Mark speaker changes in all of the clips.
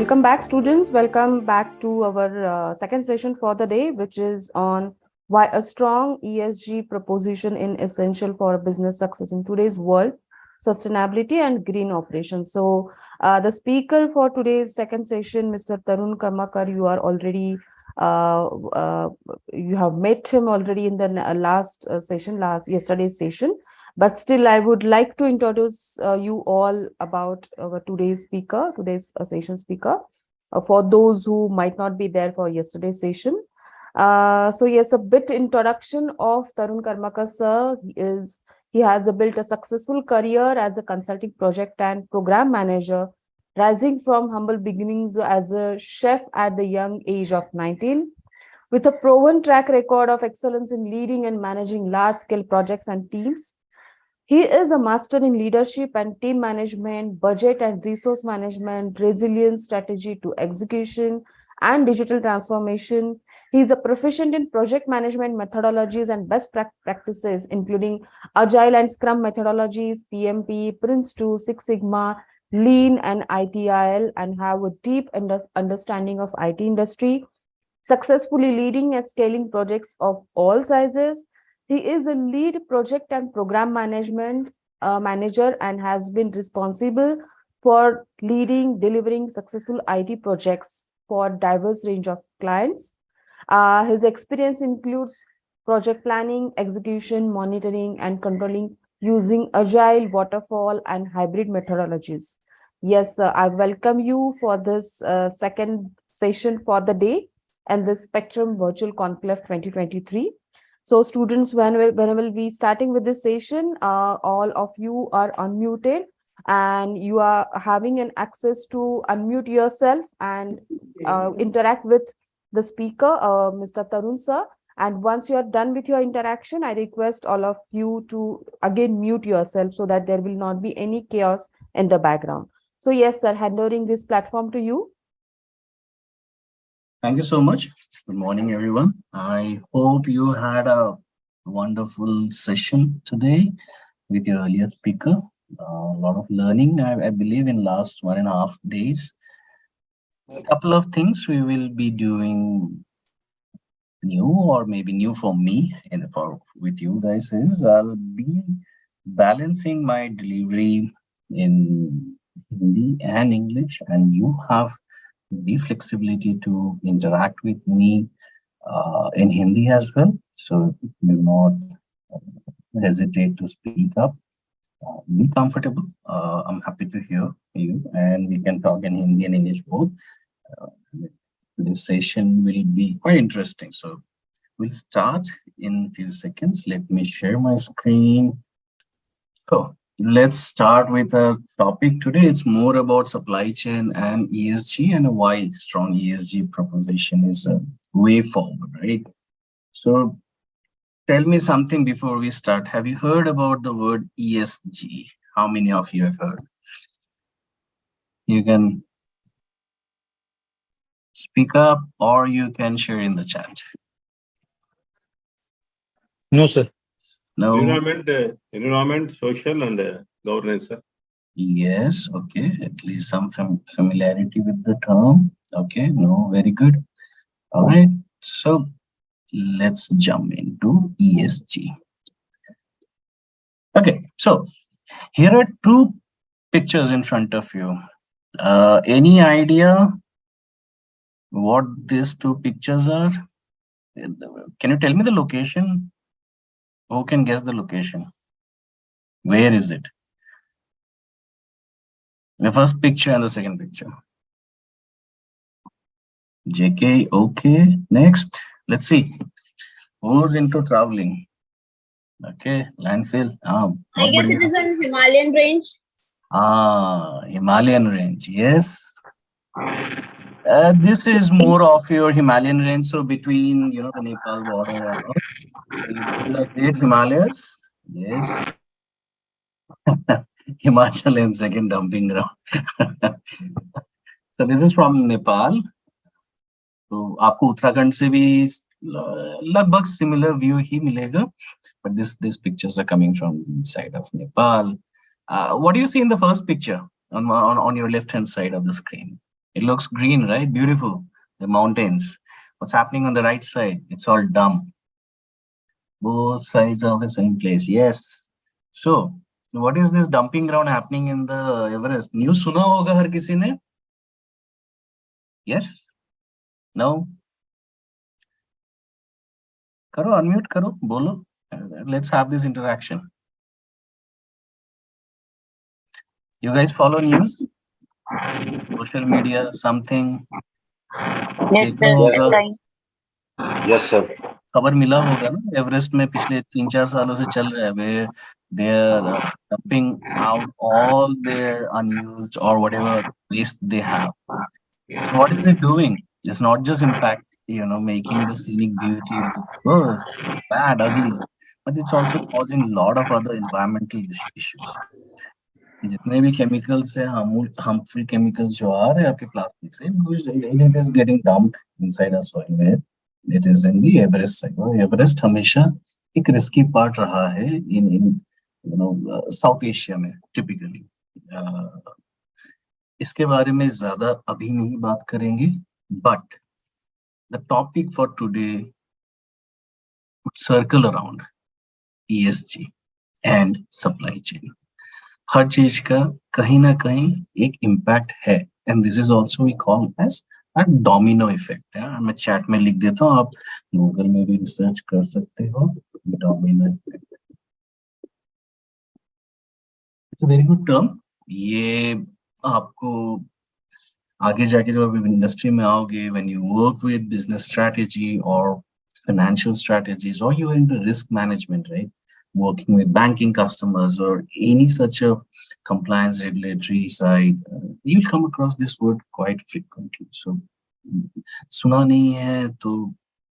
Speaker 1: Welcome back, students. Welcome back to our second session for the day, which is on why a strong ESG proposition is essential for business success in today's world, sustainability and green operations. So, the speaker for today's second session, Mr. Tarun Karmakar, you are already you have met him already in the last session, yesterday's session. But still, I would like to introduce you all about our today's speaker, today's session speaker, for those who might not be there for yesterday's session. So yes, a bit introduction of Tarun Karmakar sir he has built a successful career as a consulting project and program manager, rising from humble beginnings as a chef at the young age of 19. With a proven track record of excellence in leading and managing large-scale projects and teams, he is a master in leadership and team management, budget and resource management, resilience strategy to execution, and digital transformation. He is a proficient in project management methodologies and best practices, including Agile and Scrum methodologies, PMP, Prince2, Six Sigma, Lean, and ITIL, and have a deep understanding of IT industry, successfully leading and scaling projects of all sizes. He is a lead project and program management manager and has been responsible for delivering successful IT projects for diverse range of clients. His experience includes project planning, execution, monitoring, and controlling using agile, waterfall, and hybrid methodologies. Yes, I welcome you for this second session for the day and the Spectrum Virtual Conclave 2023. So students, when we'll be starting with this session, all of you are unmuted and you are having an access to unmute yourself and interact with the speaker, Mr. Tarun sir. And once you are done with your interaction, I request all of you to again mute yourself so that there will not be any chaos in the background. So yes, sir, handing this platform to you.
Speaker 2: Thank you so much. Good morning, everyone. I hope you had a wonderful session today with your earlier speaker. A lot of learning, I believe, in last 1.5 days. A couple of things we will be doing new, or maybe new for me and with you guys, is I'll be balancing my delivery in Hindi and English, and you have the flexibility to interact with me in Hindi as well. So do not hesitate to speak up. Be comfortable. I'm happy to hear you, and we can talk in Hindi and English both. This session will be quite interesting. So we'll start in a few seconds. Let me share my screen. So let's start with a topic today. It's more about supply chain and ESG and why strong ESG proposition is a way forward, right? So tell me something before we start. Have you heard about the word ESG? How many of you have heard? You can speak up or you can share in the chat.
Speaker 3: No, sir.
Speaker 2: No.
Speaker 3: Environment, social, and governance, sir.
Speaker 2: Yes, okay. At least some familiarity with the term. Okay, no, very good. All right. So let's jump into ESG. Okay, so here are two pictures in front of you. Any idea what these two pictures are? Can you tell me the location? Who can guess the location? Where is it? The first picture and the second picture. JK, okay. Next, let's see. Who's into traveling? Okay, landfill.
Speaker 4: I guess it is an Himalayan range.
Speaker 2: Himalayan range, yes. This is more of your Himalayan range, so between the Nepal border and all. So like Great Himalayas, yes. Himachal and second dumping ground. So this is from Nepal. So आपको उत्तराखंड से भी लगभग similar view ही मिलेगा, but these pictures are coming from inside of Nepal. What do you see in the first picture on your left hand side of the screen? It looks green, right? Beautiful. The mountains. What's happening on the right side? It's all dump. Both sides of the same place. Yes. So, what is this dumping ground happening in the Everest? News सुना होगा हर किसी ने? Yes? No? करो, unmute करो, बोलो. Let's have this interaction. You guys follow news? Social media, something?
Speaker 4: Yes,
Speaker 2: देखा
Speaker 4: sir.
Speaker 2: होगा.
Speaker 3: Yes, sir.
Speaker 2: खबर मिला होगा ना एवरेस्ट में पिछले 3-4 सालों से चल रहा है where they are dumping out all their unused or whatever waste they have. So what is it doing? It's not just impact, making the scenic beauty look worse, bad, ugly, but it's also causing a lot of other environmental issues. जितने भी chemicals है, harmful chemicals जो आ रहे हैं आपके plastic से, it is getting dumped inside our soil where it is in the Everest side. Everest हमेशा एक risky part रहा है in South Asia में typically. इसके बारे में ज्यादा अभी नहीं बात करेंगे, but the topic for today would circle around ESG and supply chain. हर चीज का कहीं ना कहीं एक इम्पैक्ट है, and this is also we call as a domino effect. मैं चैट में लिख देता हूँ, आप गूगल में भी रिसर्च कर सकते हो. Domino effect it's a very good term. ये आपको आगे जाके जब आप इंडस्ट्री में आओगे, when you work with business strategy और financial strategies, or you are into risk management, right? Working with banking customers or any such a compliance regulatory side, you'll come across this word quite frequently. So, suna nahi hai to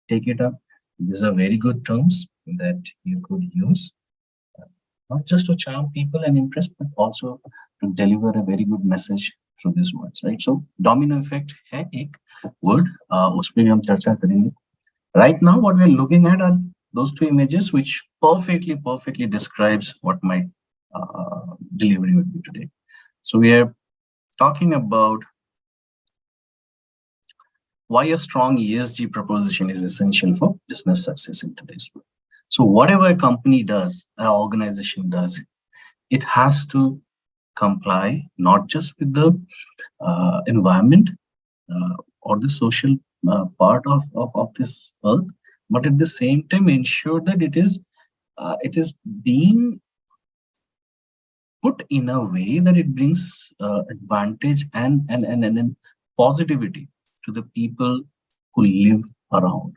Speaker 2: take it up. These are very good terms that you could use, not just to charm people and impress, but also to deliver a very good message through these words, right? So, domino effect hai ek word, uspe bhi hum charcha karenge. Right now, what we're looking at are those two images, which perfectly describes what my delivery would be today. So we are talking about why a strong ESG proposition is essential for business success in today's world. So whatever a company does, an organization does, it has to comply not just with the environment or the social part of this earth, but at the same time ensure that it is being put in a way that it brings advantage and positivity to the people who live around.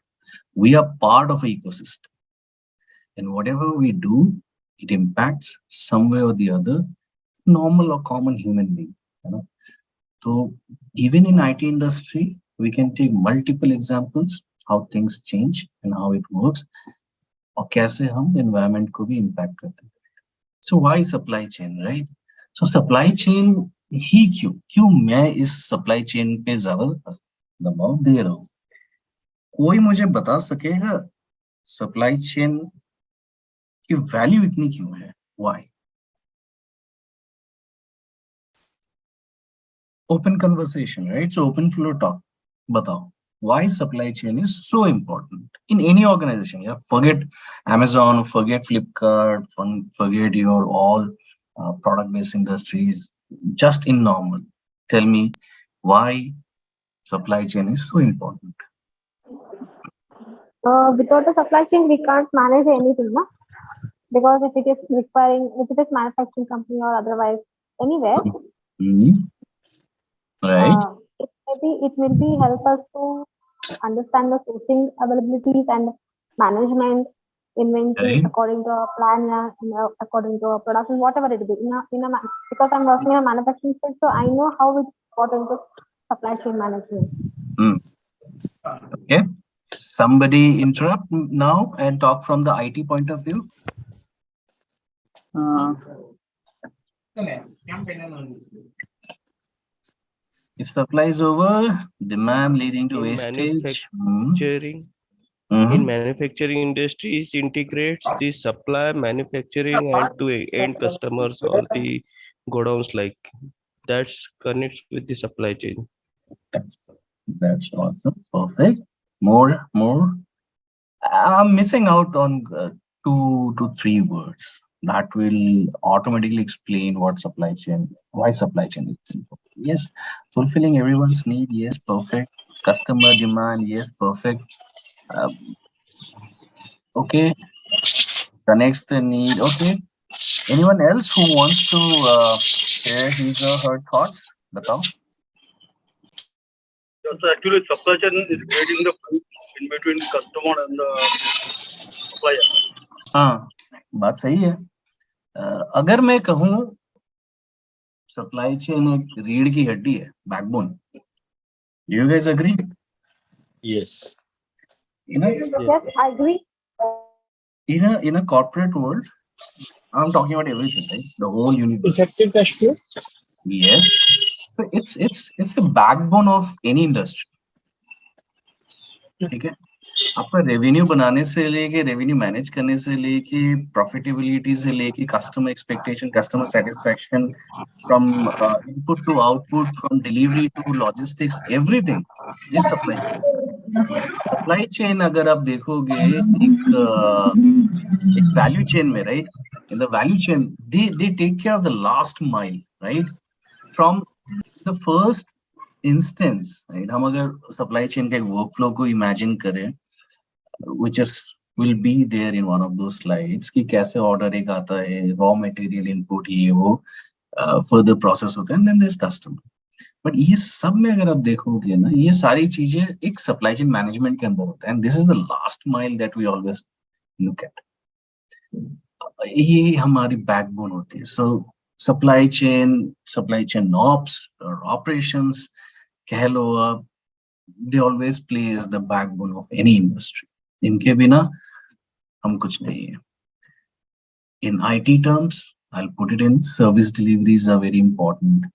Speaker 2: We are part of an ecosystem, and whatever we do, it impacts some way or the other normal or common human being. So even in IT industry, we can take multiple examples how things change and how it works, और कैसे हम environment को भी impact करते हैं. So why supply chain, right? So supply chain ही क्यों मैं इस supply chain पे ज़्यादा दबाव दे रहा हूँ? कोई मुझे बता सकेगा supply chain की value इतनी क्यों है? Why? Open conversation, right? So open floor talk. Batao, why supply chain is so important in any organization? Yeah, forget Amazon, forget Flipkart, forget your all product-based industries. Just in normal, tell me why supply chain is so important.
Speaker 5: Without the supply chain, we can't manage anything, no? Because if it is manufacturing company or otherwise anywhere,
Speaker 2: Right.
Speaker 5: it will be help us to understand the sourcing availabilities and management, inventory
Speaker 2: Right.
Speaker 5: according to a plan, according to a production, whatever it be. Because I'm working in a manufacturing field, so I know how it's important to supply chain management.
Speaker 2: Okay. Somebody interrupt now and talk from the IT point of view. If supply is over, demand leading to wastage.
Speaker 6: In manufacturing industries integrates the supply, manufacturing and to end customers, all the godowns like that's connects with the supply chain.
Speaker 2: That's awesome. Perfect. More. I'm missing out on 2 to 3 words that will automatically explain what supply chain, why supply chain is important. Yes, fulfilling everyone's need. Yes, perfect. Customer demand. Yes, perfect. Um, okay, connects the need. Okay. Anyone else who wants to share his or her thoughts? Batao.
Speaker 7: So actually, supply chain is creating the bridge in between the customer and the supplier.
Speaker 2: हाँ, बात सही है. अगर मैं कहूँ supply chain एक रीढ़ की हड्डी है, backbone. You guys agree?
Speaker 8: Yes.
Speaker 5: Yes, I agree.
Speaker 2: In a corporate world, I'm talking about everything, right? The whole universe.
Speaker 7: Effective cash flow.
Speaker 2: Yes. So it's the backbone of any industry. ठीक है. आपका revenue बनाने से लेके revenue manage करने से लेके profitability से लेके customer expectation, customer satisfaction, from input to output, from delivery to logistics, everything is supply chain. अगर आप देखोगे एक वैल्यू चेन में, right, in the value chain they take care of the last mile, right, from the first instance, right. हम अगर supply chain के एक workflow को इमेजिन करें, which will be there in one of those slides, कि कैसे order एक आता है, रॉ मटेरियल इनपुट, ये वो फर्दर प्रोसेस होता है, and then there is customer. But ये सब में अगर आप देखोगे ना, ये सारी चीजें एक सप्लाई चेन मैनेजमेंट के अंदर होता है, and this is the last mile that we always look at. ये हमारी बैकबोन होती है. सो सप्लाई चेन ऑप्स और ऑपरेशंस कह लो आप, they always play as the backbone of any industry. इनके बिना हम कुछ नहीं है. In IT terms, I'll put it in, service deliveries are very important.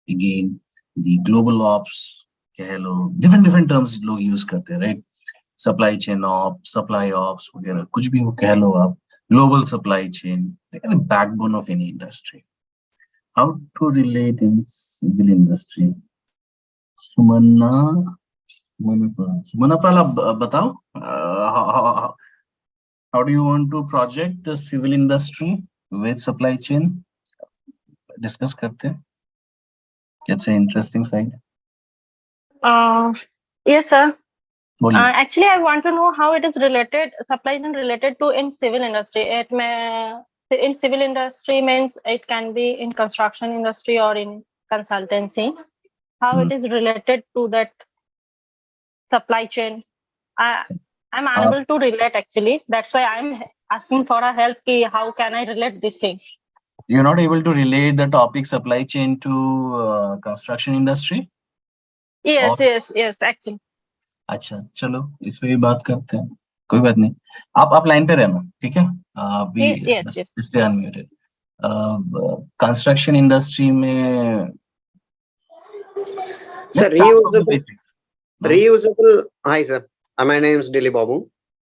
Speaker 2: Again, the global ops, कह लो, different terms लोग use करते हैं, right? Supply chain ops, supply ops वगैरह, कुछ भी वो कह लो आप. Global supply chain, they are the backbone of any industry. How to relate in civil industry? Sumanapal, बताओ, how do you want to project the civil industry with supply chain? Discuss करते हैं. It's an interesting side.
Speaker 9: Yes, sir.
Speaker 2: बोलिए.
Speaker 9: Actually, I want to know how it is related, supply chain related to in civil industry. It may, in civil industry means it can be in construction industry or in consultancy. How it is related to that supply chain? I'm unable to relate actually. That's why I'm asking for a help. How can I relate this thing?
Speaker 2: You're not able to relate the topic supply chain to construction industry?
Speaker 9: Yes, yes, actually.
Speaker 2: अच्छा, चलो इस पे भी बात करते हैं, कोई बात नहीं. आप लाइन पे रहना, ठीक है? अभी स्टे अनम्यूटेड. कंस्ट्रक्शन इंडस्ट्री में
Speaker 10: sir, reusable. Hi sir, my name is Dilly Babu.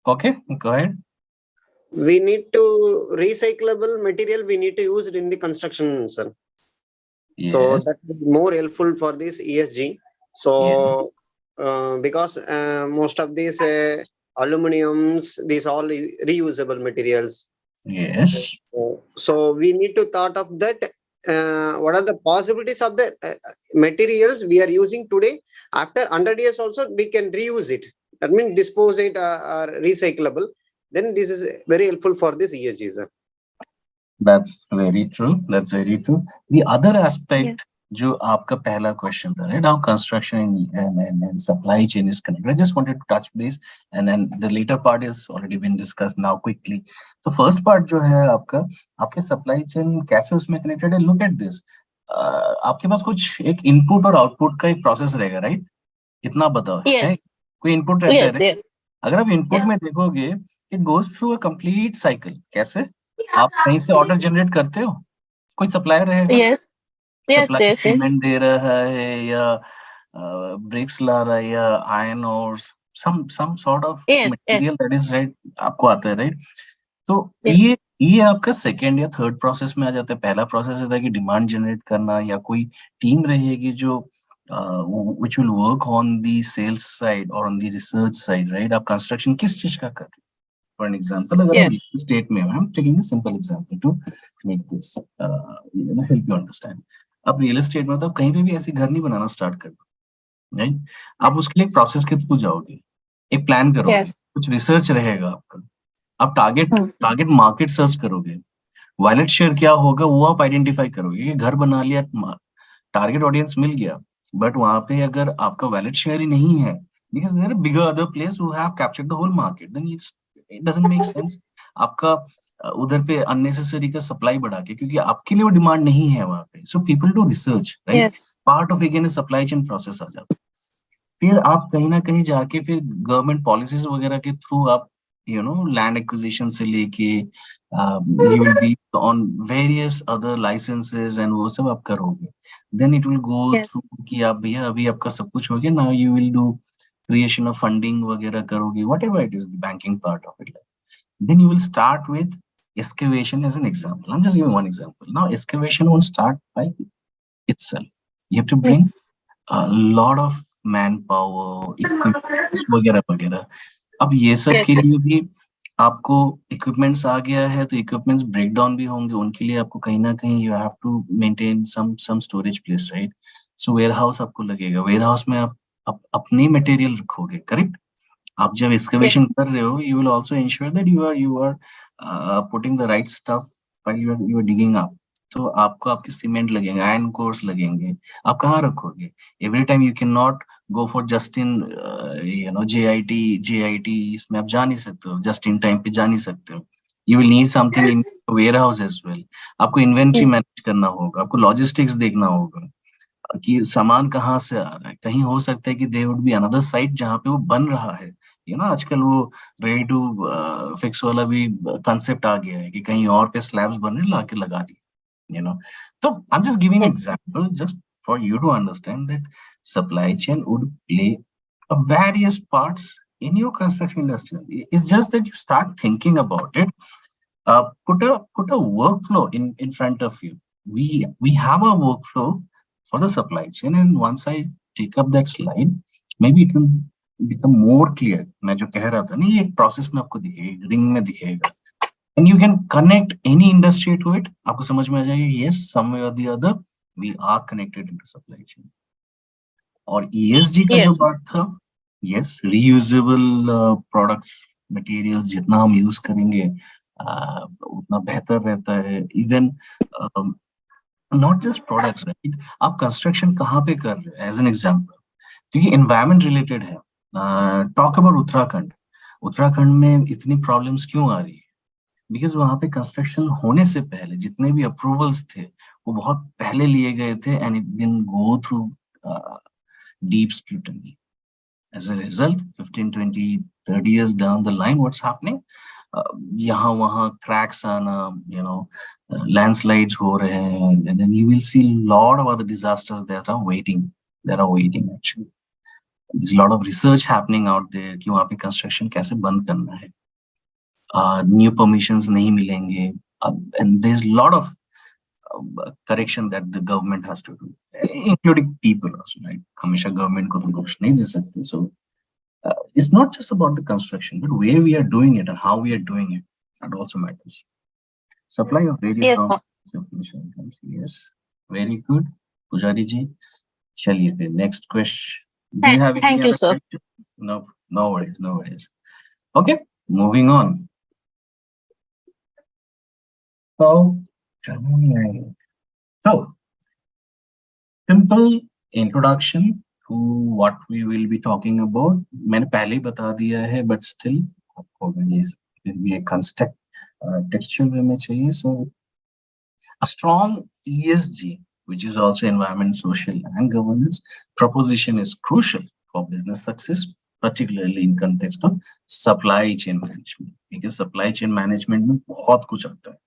Speaker 2: Okay, go ahead.
Speaker 10: We need to recyclable material, we need to use it in the construction, sir.
Speaker 2: Yes.
Speaker 10: So that is more helpful for this ESG. So
Speaker 2: Yes.
Speaker 10: Because most of these aluminiums, these all reusable materials.
Speaker 2: Yes.
Speaker 10: So we need to thought of that. What are the possibilities of the materials we are using today? After 100 years also we can reuse it. That means dispose it or recyclable. Then this is very helpful for this ESG, sir.
Speaker 2: That's very true. That's very true. The other aspect, जो आपका पहला question था, right? How construction and supply chain is connected. I just wanted to touch base, and then the later part is already been discussed now quickly. So first part जो है आपके supply chain कैसे उसमें connected है? Look at this. आपके पास कुछ एक input और output का एक process रहेगा, right? इतना बताओ, है? कोई input रहता है, right? अगर आप input में देखोगे, it goes through a complete cycle. कैसे? आप कहीं से ऑर्डर जनरेट करते हो, कोई सप्लायर रहेगा, सप्लायर सीमेंट दे रहा है या ब्रिक्स ला रहा है या आयरन और some sort of material that is right, आपको आता है, राइट? तो ये आपका सेकेंड या थर्ड प्रोसेस में आ जाता है. पहला प्रोसेस होता है कि डिमांड जनरेट करना, या कोई टीम रहेगी जो which will work on the sales side or on the research side, right? आप construction किस चीज का कर रहे हो? For an example, अगर
Speaker 9: Yes.
Speaker 2: हम real estate में, I'm taking a simple example to make this help you understand. अब real estate में तो आप कहीं पे भी ऐसे घर नहीं बनाना start कर दो, right? आप उसके लिए प्रोसेस के थ्रू जाओगे, एक प्लान करोगे,
Speaker 9: Yes.
Speaker 2: कुछ रिसर्च रहेगा आपका, आप टारगेट मार्केट सर्च करोगे, वॉलेट शेयर क्या होगा वो आप आइडेंटिफाई करोगे कि घर बना लिया, टारगेट ऑडियंस मिल गया, बट वहां पे अगर आपका वैलिड शेयर ही नहीं है, because there are bigger other players who have captured the whole market, then it doesn't make sense आपका उधर पे अननेसेसरी का सप्लाई बढ़ा के, क्योंकि आपके लिए वो डिमांड नहीं है वहां पे. So people do research, right?
Speaker 9: Yes.
Speaker 2: Part of again supply chain process आ जाता है. फिर आप कहीं ना कहीं जाके फिर गवर्नमेंट पॉलिसीज वगैरह के थ्रू आप लैंड एक्विजिशन से लेके you will be on various other licenses and वो सब आप करोगे. Then it will go
Speaker 9: Yes.
Speaker 2: through कि आप भैया अभी आपका सब कुछ हो गया, now you will do creation of funding वगैरह करोगे, whatever it is, the banking part of it. Then you will start with excavation as an example. I'm just giving one example. Now excavation won't start by itself. You have to bring a lot of manpower, equipment वगैरह वगैरह. अब ये सब
Speaker 9: Yes.
Speaker 2: के लिए भी आपको equipments आ गया है, तो इक्विपमेंट्स ब्रेक डाउन भी होंगे, उनके लिए आपको कहीं ना कहीं you have to maintain some storage place, right? So warehouse आपको लगेगा, वेयर हाउस में आप अपनी मटेरियल रखोगे, करेक्ट? आप जब एक्सकवेशन कर रहे हो, you will also ensure that you are putting the right stuff while you are digging up. तो आपको आपके सीमेंट लगेंगे, आयरन कोर्स लगेंगे, आप कहाँ रखोगे? Every time you can not go for just in JIT इसमें आप जा नहीं सकते हो, जस्ट इन टाइम पे जा नहीं सकते हो. You will need something in warehouse as well. आपको इन्वेंट्री मैनेज करना होगा, आपको लॉजिस्टिक्स देखना होगा कि सामान कहाँ से आ रहा है. कहीं हो सकता है कि there would be another site जहाँ पे वो बन रहा है. आजकल वो रेडी टू फिक्स वाला भी कंसेप्ट आ गया है कि कहीं और पे स्लैब्स बन रहे, लाके लगा दिए. So I'm just giving an example just for you to understand that supply chain would play a various parts in your construction industry. It's just that you start thinking about it. Put a workflow in front of you. We have a workflow for the supply chain, and once I take up that slide, maybe it will become more clear. मैं जो कह रहा था ना, ये एक process में आपको दिखेगा, रिंग में दिखेगा. And you can connect any industry to it. आपको समझ में आ जाएगा, yes, somewhere or the other, we are connected into supply chain. और ESG का जो बात था, yes, reusable products, materials जितना हम यूज करेंगे उतना बेहतर रहता है. Even not just products, right? आप कंस्ट्रक्शन कहाँ पे कर रहे हो, एज एन एग्जाम्पल, क्योंकि एनवायरमेंट रिलेटेड है. टॉक अबाउट उत्तराखंड में इतनी प्रॉब्लम्स क्यों आ रही है? बिकॉज वहां पे कंस्ट्रक्शन होने से पहले जितने भी अप्रूवल्स थे वो बहुत पहले लिए गए थे, and it didn't go through deep scrutiny. As a result 15, 20, 30 years down the line, what's happening? यहाँ वहाँ क्रैक्स आना, landslides हो रहे हैं, and then you will see lot of other disasters that are waiting actually. There's a lot of research happening out there कि वहाँ पे construction कैसे बंद करना है. New permissions नहीं मिलेंगे, and there's a lot of correction that the government has to do, including people also, right? हमेशा government को तो दोष नहीं दे सकते. So it's not just about the construction, but where we are doing it and how we are doing it, that also matters. Supply of various items. Yes, very good, Pujari ji. चलिए फिर next question. Do you have any other question? No worries. Okay, moving on. So simple introduction to what we will be talking about. मैंने पहले ही बता दिया है, but still आपको भी एक textual way में चाहिए. So a strong ESG, which is also environment, social, and governance proposition, is crucial for business success, particularly in context of supply chain management. Because supply chain management में बहुत कुछ आता है.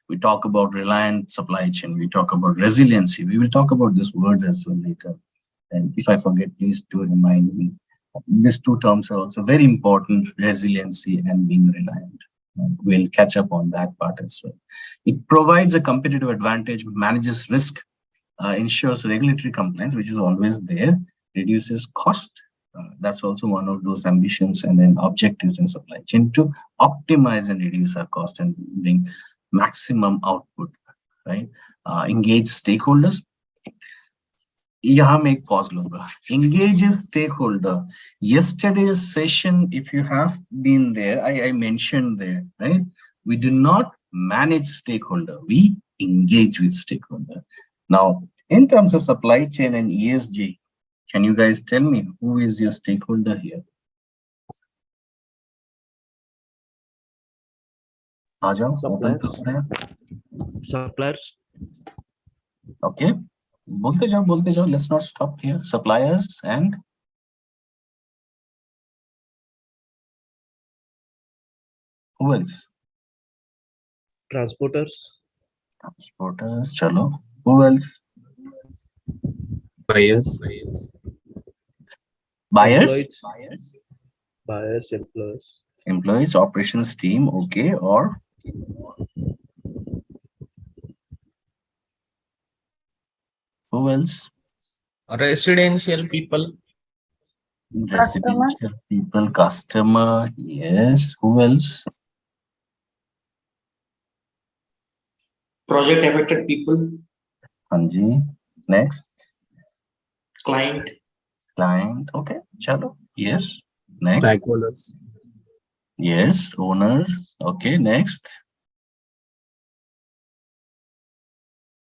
Speaker 2: We talk about reliant supply chain, we talk about resiliency, we will talk about these words as well later. And if I forget, please do remind me. These two terms are also very important, resiliency and being reliant. We'll catch up on that part as well. It provides a competitive advantage, manages risk, ensures regulatory compliance, which is always there, reduces cost. That's also one of those ambitions and then objectives in supply chain to optimize and reduce our cost and bring maximum output, right? Engage stakeholders. यहाँ मैं एक pause लूंगा. Engage a stakeholder. Yesterday's session, if you have been there, I mentioned there, right? We do not manage stakeholder. We engage with stakeholder. Now, in terms of supply chain and ESG, can you guys tell me who is your stakeholder here? आ जाओ, open करते हैं.
Speaker 6: Suppliers.
Speaker 2: Okay. बोलते जाओ. Let's not stop here. Suppliers and who else?
Speaker 6: Transporters.
Speaker 2: Chalo. Who else?
Speaker 8: Buyers.
Speaker 2: Buyers.
Speaker 6: Employees.
Speaker 2: Employees, operations team. Okay. Or who else?
Speaker 8: Residential people.
Speaker 2: Residential people, customer. Yes. Who else?
Speaker 11: Project affected people.
Speaker 2: Hanji. Next.
Speaker 11: Client.
Speaker 2: Okay. Chalo. Yes. Next.
Speaker 8: Stakeholders.
Speaker 2: Yes. Owners. Okay. Next.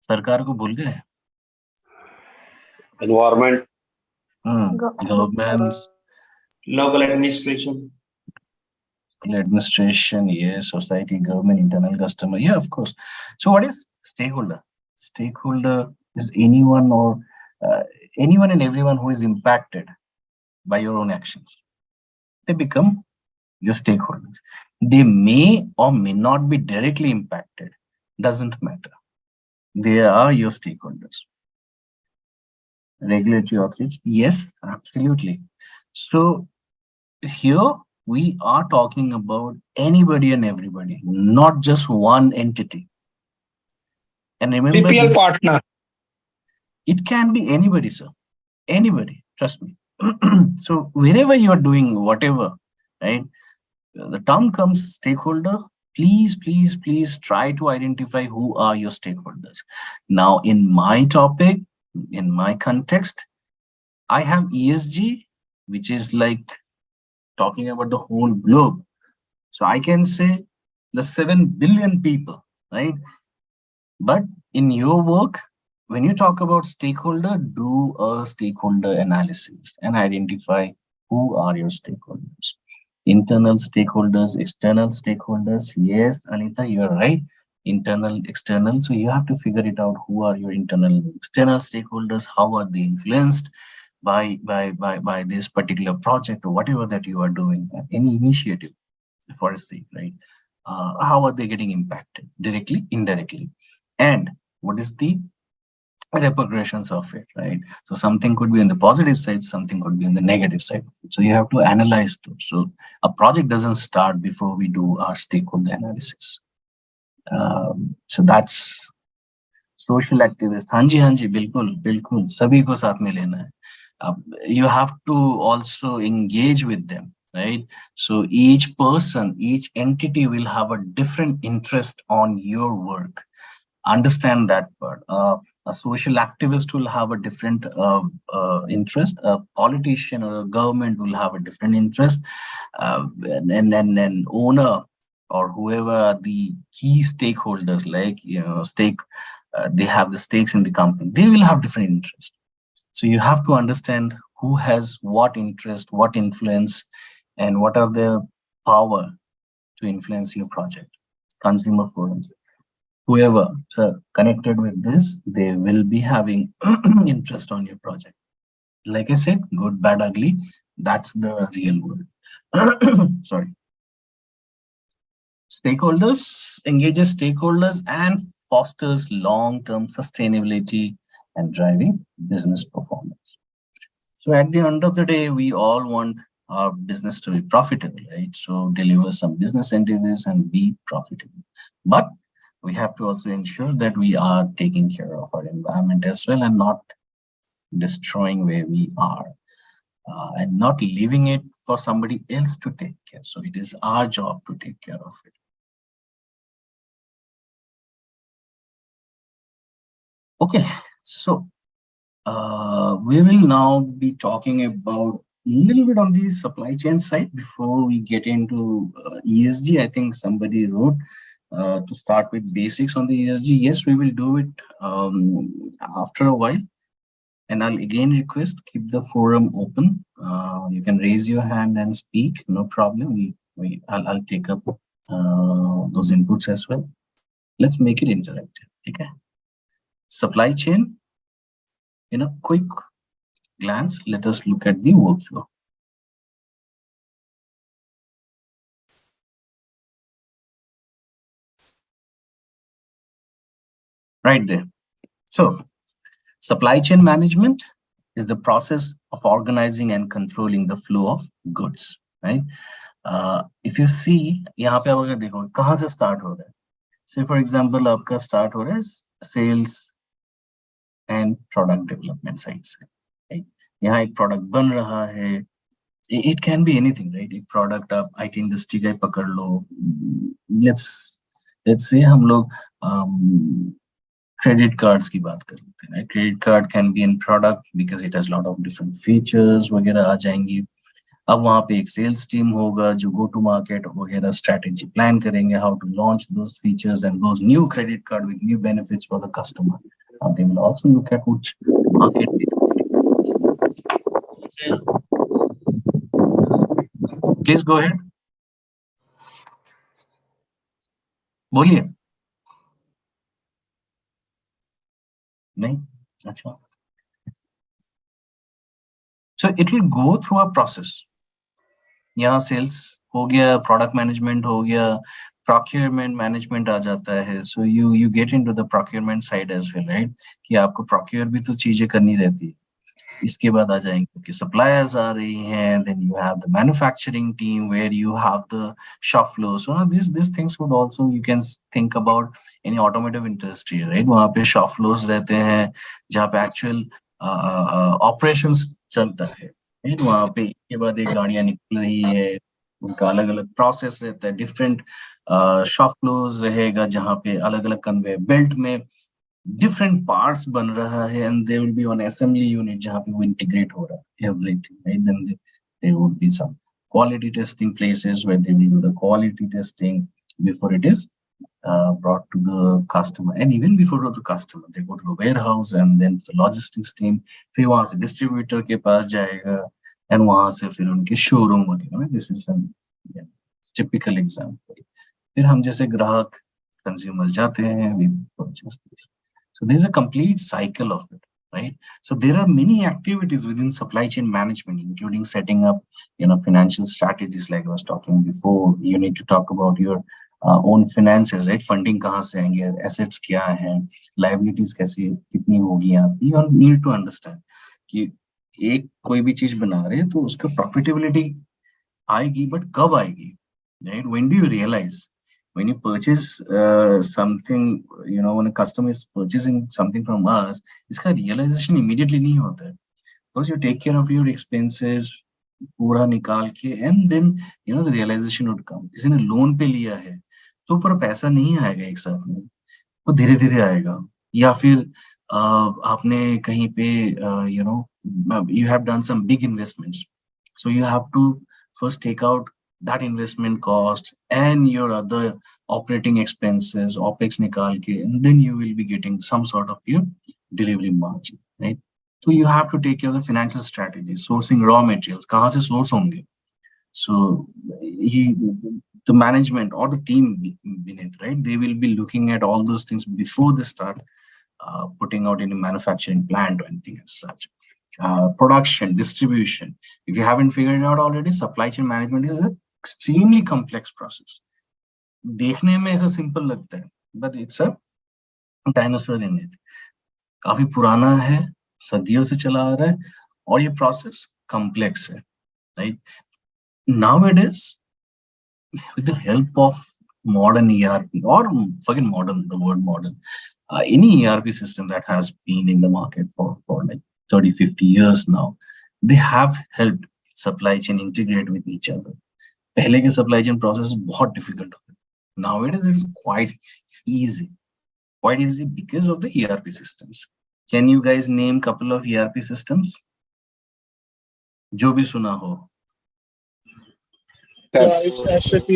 Speaker 2: सरकार को भूल गए.
Speaker 3: Environment.
Speaker 2: Governments.
Speaker 11: Local administration.
Speaker 2: Administration, yes. Society, government, internal customer. Yeah, of course. So what is stakeholder? Stakeholder is anyone or anyone and everyone who is impacted by your own actions. They become your stakeholders. They may or may not be directly impacted. Doesn't matter. They are your stakeholders. Regulatory authority. Yes, absolutely. So here we are talking about anybody and everybody, not just one entity. And remember,
Speaker 7: PPL partner.
Speaker 2: It can be anybody, sir. Anybody, trust me. So wherever you are doing whatever, right? The term comes stakeholder. Please try to identify who are your stakeholders. Now, in my topic, in my context, I have ESG, which is like talking about the whole globe. So I can say the 7 billion people, right? But in your work, when you talk about stakeholder, do a stakeholder analysis and identify who are your stakeholders. Internal stakeholders, external stakeholders. Yes, Anita, you're right. Internal, external. So you have to figure it out. Who are your internal, external stakeholders? How are they influenced by this particular project or whatever that you are doing? Any initiative for a sake, right? How are they getting impacted directly, indirectly? And what is the repercussions of it, right? So something could be on the positive side, something could be on the negative side of it. So you have to analyze those. So a project doesn't start before we do our stakeholder analysis. So that's social activist. Hanji, bilkul, sabhi ko saath mein lena hai. You have to also engage with them, right? So each person, each entity will have a different interest on your work. Understand that part. A social activist will have a different interest. A politician or a government will have a different interest. And owner or whoever are the key stakeholders, like, they have the stakes in the company, they will have different interest. So you have to understand who has what interest, what influence, and what are their power to influence your project. Consumer forums. Whoever connected with this, they will be having interest on your project. Like I said, good, bad, ugly, that's the real world. Sorry. Stakeholders, engages stakeholders and fosters long-term sustainability and driving business performance. So at the end of the day, we all want our business to be profitable, right? So deliver some business entities and be profitable. But we have to also ensure that we are taking care of our environment as well and not destroying where we are and not leaving it for somebody else to take care. So it is our job to take care of it. Okay, so we will now be talking about a little bit on the supply chain side before we get into ESG. I think somebody wrote to start with basics on the ESG. Yes, we will do it after a while. And I'll again request, keep the forum open. You can raise your hand and speak, no problem. I'll take up those inputs as well. Let's make it interactive. Okay. Supply chain. In a quick glance, let us look at the workflow. Right there. So, supply chain management is the process of organizing and controlling the flow of goods, right? If you see, यहाँ पे आप अगर देखो कहाँ से start हो रहा है? Say for example, आपका start हो रहा है sales and product development side से, right? यहाँ एक product बन रहा है. It can be anything, right? एक product आप IT industry का पकड़ लो. Let's say हम लोग credit cards की बात कर लेते हैं, right? Credit card can be in product because it has a lot of different features वगैरह आ जाएंगी. अब वहाँ पे एक sales team होगा जो go to market वगैरह strategy plan करेंगे how to launch those features and those new credit card with new benefits for the customer. They will also look at which market. Please go ahead. बोलिए. नहीं? अच्छा. So it will go through a process. यहाँ sales हो गया, product management हो गया, procurement management आ जाता है. So you get into the procurement side as well, right? कि आपको procure भी तो चीजें करनी रहती है. इसके बाद आ जाएंगे कि suppliers आ रही हैं, then you have the manufacturing team where you have the shop floor. So these things would also, you can think about any automotive industry, right? वहाँ पे shop floors रहते हैं जहाँ पे actual operations चलता है, right? वहाँ पे के बाद एक गाड़ियाँ निकल रही है, उनका अलग अलग प्रोसेस रहता है. डिफरेंट शॉप फ्लोर्स रहेगा जहाँ पे अलग अलग कन्वेयर बेल्ट में different parts बन रहा है, and there will be one assembly unit जहाँ पे वो integrate हो रहा है everything, right? Then there would be some quality testing places where they will do the quality testing before it is brought to the customer, and even before to the customer they go to the warehouse and then the logistics team फिर वहाँ से distributor के पास जाएगा and वहाँ से फिर उनके showroom वगैरह. This is a typical example. फिर हम जैसे ग्राहक consumers जाते हैं, we purchase this. So there's a complete cycle of it, right? So there are many activities within supply chain management, including setting up, financial strategies like I was talking before. You need to talk about your own finances, right? Funding कहाँ से आएंगे, assets क्या हैं, liabilities कैसे कितनी होगी यहाँ. You need to understand कि एक कोई भी चीज बना रहे हैं तो उसका profitability आएगी, but कब आएगी, right? When do you realize? When you purchase something, when a customer is purchasing something from us, इसका realization immediately नहीं होता है. Because you take care of your expenses, पूरा निकाल के, and then, the realization would come. किसी ने loan पे लिया है, तो पर पैसा नहीं आएगा एक साथ में, वो धीरे धीरे आएगा. या फिर आपने कहीं पे, you have done some big investments. So you have to first take out that investment cost and your other operating expenses, OPEX nikal ke, and then you will be getting some sort of your delivery margin, right? So you have to take care of the financial strategy, sourcing raw materials, kahan se source honge. So the management or the team beneath, right? They will be looking at all those things before they start putting out any manufacturing plant or anything as such. Production, distribution. If you haven't figured it out already, supply chain management is an extremely complex process. देखने में ऐसा simple लगता है, but it's a dinosaur in it. काफी पुराना है, सदियों से चला आ रहा है, और ये process complex है, right? Nowadays, with the help of modern ERP, or forget modern, the word modern, any ERP system that has been in the market for like 30, 50 years now, they have helped supply chain integrate with each other. पहले के supply chain process बहुत difficult होते थे. Nowadays it is quite easy because of the ERP systems. Can you guys name couple of ERP systems? जो भी सुना हो.
Speaker 7: Yeah, it's SAP,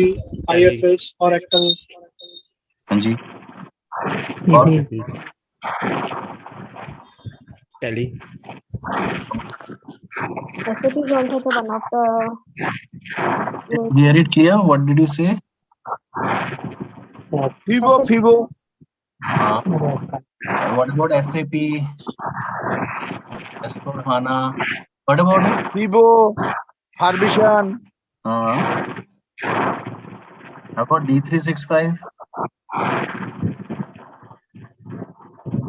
Speaker 7: IFS, Oracle.
Speaker 2: हाँ जी.
Speaker 6: Tally.
Speaker 5: SAP is also the one of the.
Speaker 2: Hear it clear? What did you say?
Speaker 7: Fibo.
Speaker 2: What about SAP? S/4HANA. What about it?
Speaker 7: Fibo, Harbisan.
Speaker 2: How about D365?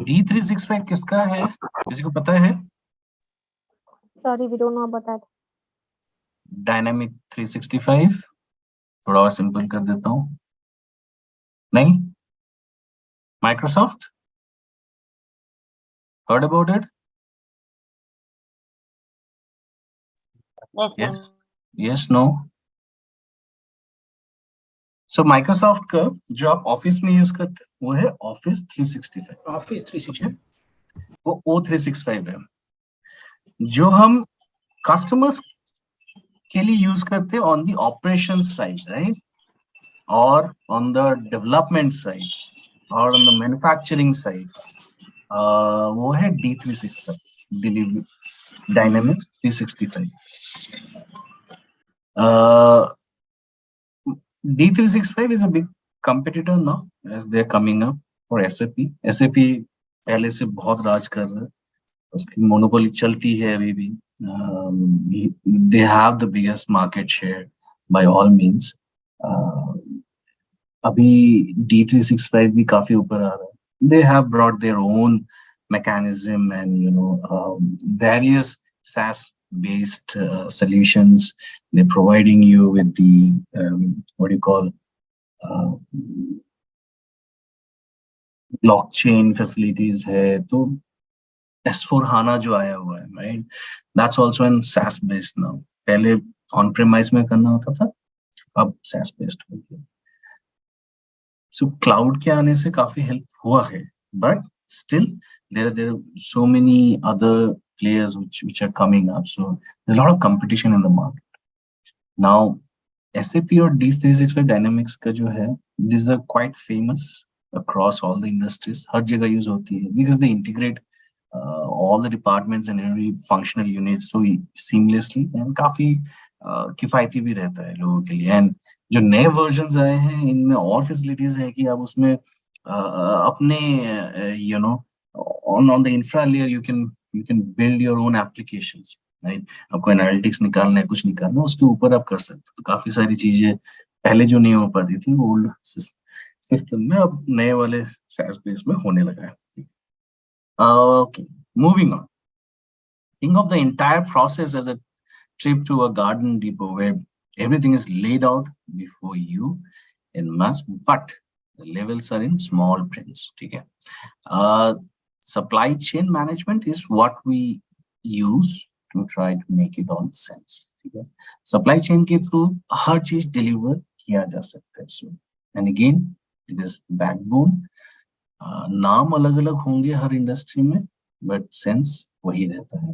Speaker 2: D365 किसका है? किसी को पता है?
Speaker 5: Sorry, we don't know about that.
Speaker 2: Dynamic 365. थोड़ा और simple कर देता हूँ. नहीं? Microsoft? Heard about it? Yes. Yes, no. So Microsoft का जो आप ऑफिस में यूज करते हैं वो है Office 365. Office 365. वो O365 है. जो हम कस्टमर्स के लिए यूज करते हैं on the operation side, right, और ऑन द डेवलपमेंट साइड और ऑन द मैन्युफैक्चरिंग साइड, वो है D365, delivery dynamics 365. D365 is a big competitor now as they're coming up for SAP. SAP पहले से बहुत राज कर रहा है, उसकी मोनोपोली चलती है अभी भी. They have the biggest market share by all means. अभी D365 भी काफी ऊपर आ रहा है. They have brought their own mechanism and various SaaS-based solutions. They're providing you with the what do you call blockchain facilities है. तो S/4HANA जो आया हुआ है, right? That's also in SaaS-based now. पहले on-premise में करना होता था, अब SaaS-based हो गया. So cloud के आने से काफी help हुआ है, but still there are so many other players which are coming up. So there's a lot of competition in the market. Now SAP और D365 Dynamics का जो है, these are quite famous across all the industries. हर जगह use होती है because they integrate all the departments and every functional unit so seamlessly, and काफी किफायती भी रहता है लोगों के लिए. And जो नए versions आए हैं इनमें और facilities है कि आप उसमें अपने on the infra layer you can build your own applications, right? आपको एनालिटिक्स निकालना है, कुछ निकालना है, उसके ऊपर आप कर सकते हो. तो काफी सारी चीजें पहले जो नहीं हो पाती थी ओल्ड सिस्टम में अब नए वाले SaaS बेस में होने लगा है. Okay, moving on. Think of the entire process as a trip to a garden depot where everything is laid out before you in mass, but the levels are in small prints. Okay. Supply chain management is what we use to try to make it all sense. Okay. Supply chain के through हर चीज deliver किया जा सकता है. So, and again, it is backbone. नाम अलग अलग होंगे हर इंडस्ट्री में, बट सेंस वही रहता है.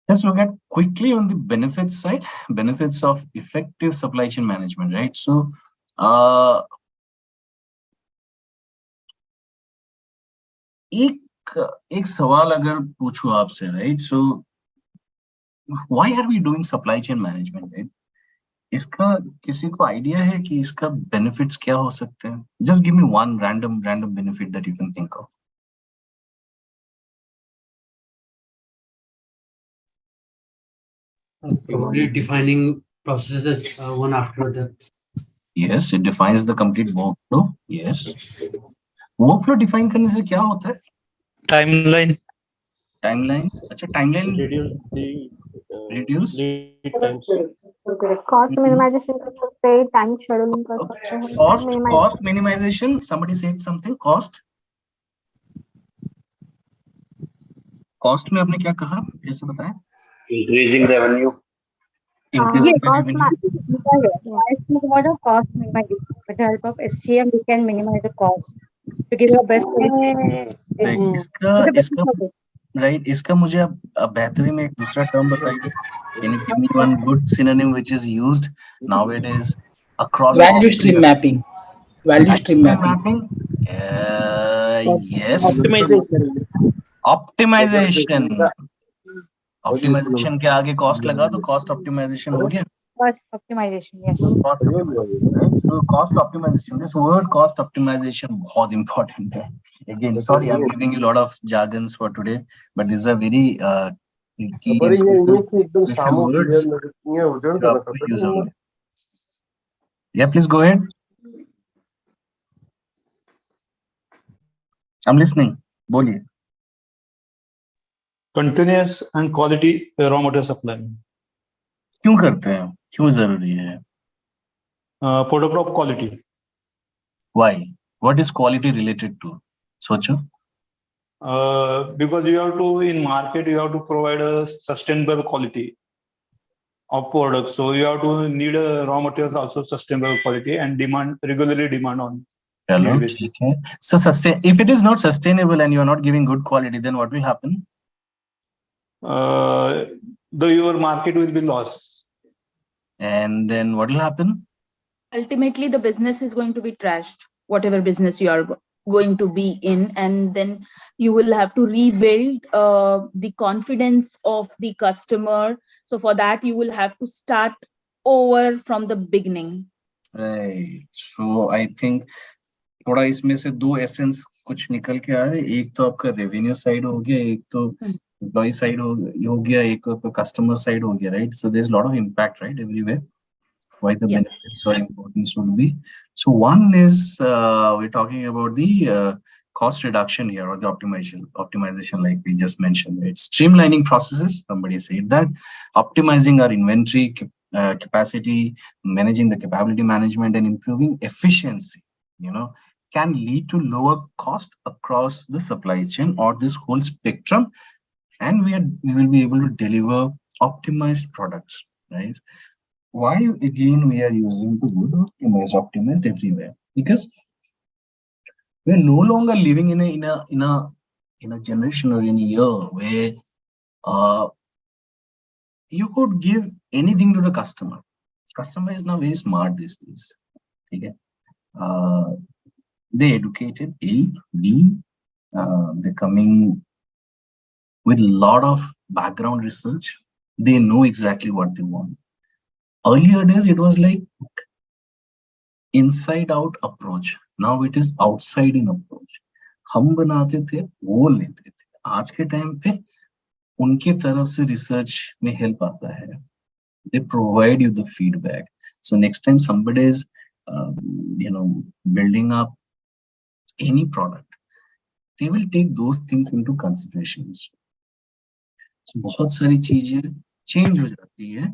Speaker 2: Let's look at quickly on the benefits side, benefits of effective supply chain management, right? So, एक सवाल अगर पूछूं आपसे, right? So, why are we doing supply chain management, right? इसका किसी को आइडिया है कि इसका बेनिफिट्स क्या हो सकते हैं? Just give me one random benefit that you can think of.
Speaker 12: Probably defining processes one after other.
Speaker 2: Yes, it defines the complete workflow. Yes. Workflow define करने से क्या होता है?
Speaker 7: Timeline.
Speaker 2: Timeline. अच्छा, timeline
Speaker 7: Reduce the
Speaker 2: reduce.
Speaker 7: lead times.
Speaker 5: Cost minimization कर सकते हैं, time scheduling कर सकते हैं,
Speaker 2: Cost minimization. Somebody said something. Cost में आपने क्या कहा? कैसे बताया?
Speaker 7: Increasing revenue.
Speaker 2: Increasing
Speaker 5: cost
Speaker 2: revenue.
Speaker 5: What a cost minimization. With the help of SCM, we can minimize the cost to give you a best
Speaker 2: इसका राइट, इसका मुझे अब बेहतरी में एक दूसरा टर्म बताइए. Can you give me one good synonym which is used nowadays across
Speaker 8: Value stream mapping. Value stream mapping.
Speaker 2: Yes.
Speaker 11: Optimization.
Speaker 2: Optimization के आगे cost लगा तो cost optimization हो गया.
Speaker 5: Cost optimization, yes.
Speaker 2: Cost optimization. So cost optimization. This word cost optimization बहुत important है. Again, sorry, I'm giving you a lot of jargons for today, but these are very key crucial words. Use only. Yeah, please go ahead. I'm listening. बोलिए.
Speaker 7: Continuous and quality raw material supply.
Speaker 2: क्यों करते हैं? क्यों जरूरी है?
Speaker 7: Product of quality.
Speaker 2: Why? What is quality related to? सोचो.
Speaker 7: Because you have to, in market, you have to provide a sustainable quality of products. So you have to need a raw materials also sustainable quality and regularly demand on.
Speaker 2: चलो ठीक है. So if it is not sustainable and you are not giving good quality, then what will happen?
Speaker 7: Your market will be lost.
Speaker 2: And then what will happen?
Speaker 13: Ultimately, the business is going to be trashed, whatever business you are going to be in, and then you will have to rebuild the confidence of the customer. So for that, you will have to start over from the beginning.
Speaker 2: Right. So I think थोड़ा इसमें से दो essence कुछ निकल के आ रहे. एक तो आपका रेवेन्यू साइड हो गया, एक तो एम्प्लॉय साइड हो गया, एक तो आपका कस्टमर साइड हो गया, right? So there is lot of impact, right, everywhere. Why the benefits or importance would be. So one is we're talking about the cost reduction here, or the optimization like we just mentioned. It's streamlining processes. Somebody said that. Optimizing our inventory capacity, managing the capability management, and improving efficiency, can lead to lower cost across the supply chain or this whole spectrum, and we will be able to deliver optimized products, right? Why again we are using the word optimized everywhere? Because we are no longer living in a generation or in a year where you could give anything to the customer. Customer is now very smart these days. Okay? They educated A, B, they're coming with a lot of background research. They know exactly what they want. Earlier days, it was like inside out approach. Now it is outside in approach. हम बनाते थे, वो लेते थे. आज के time पे उनके तरफ से रिसर्च में हेल्प आता है. They provide you the feedback. So next time somebody is, building up any product, they will take those things into considerations. So बहुत सारी चीजें change हो जाती है.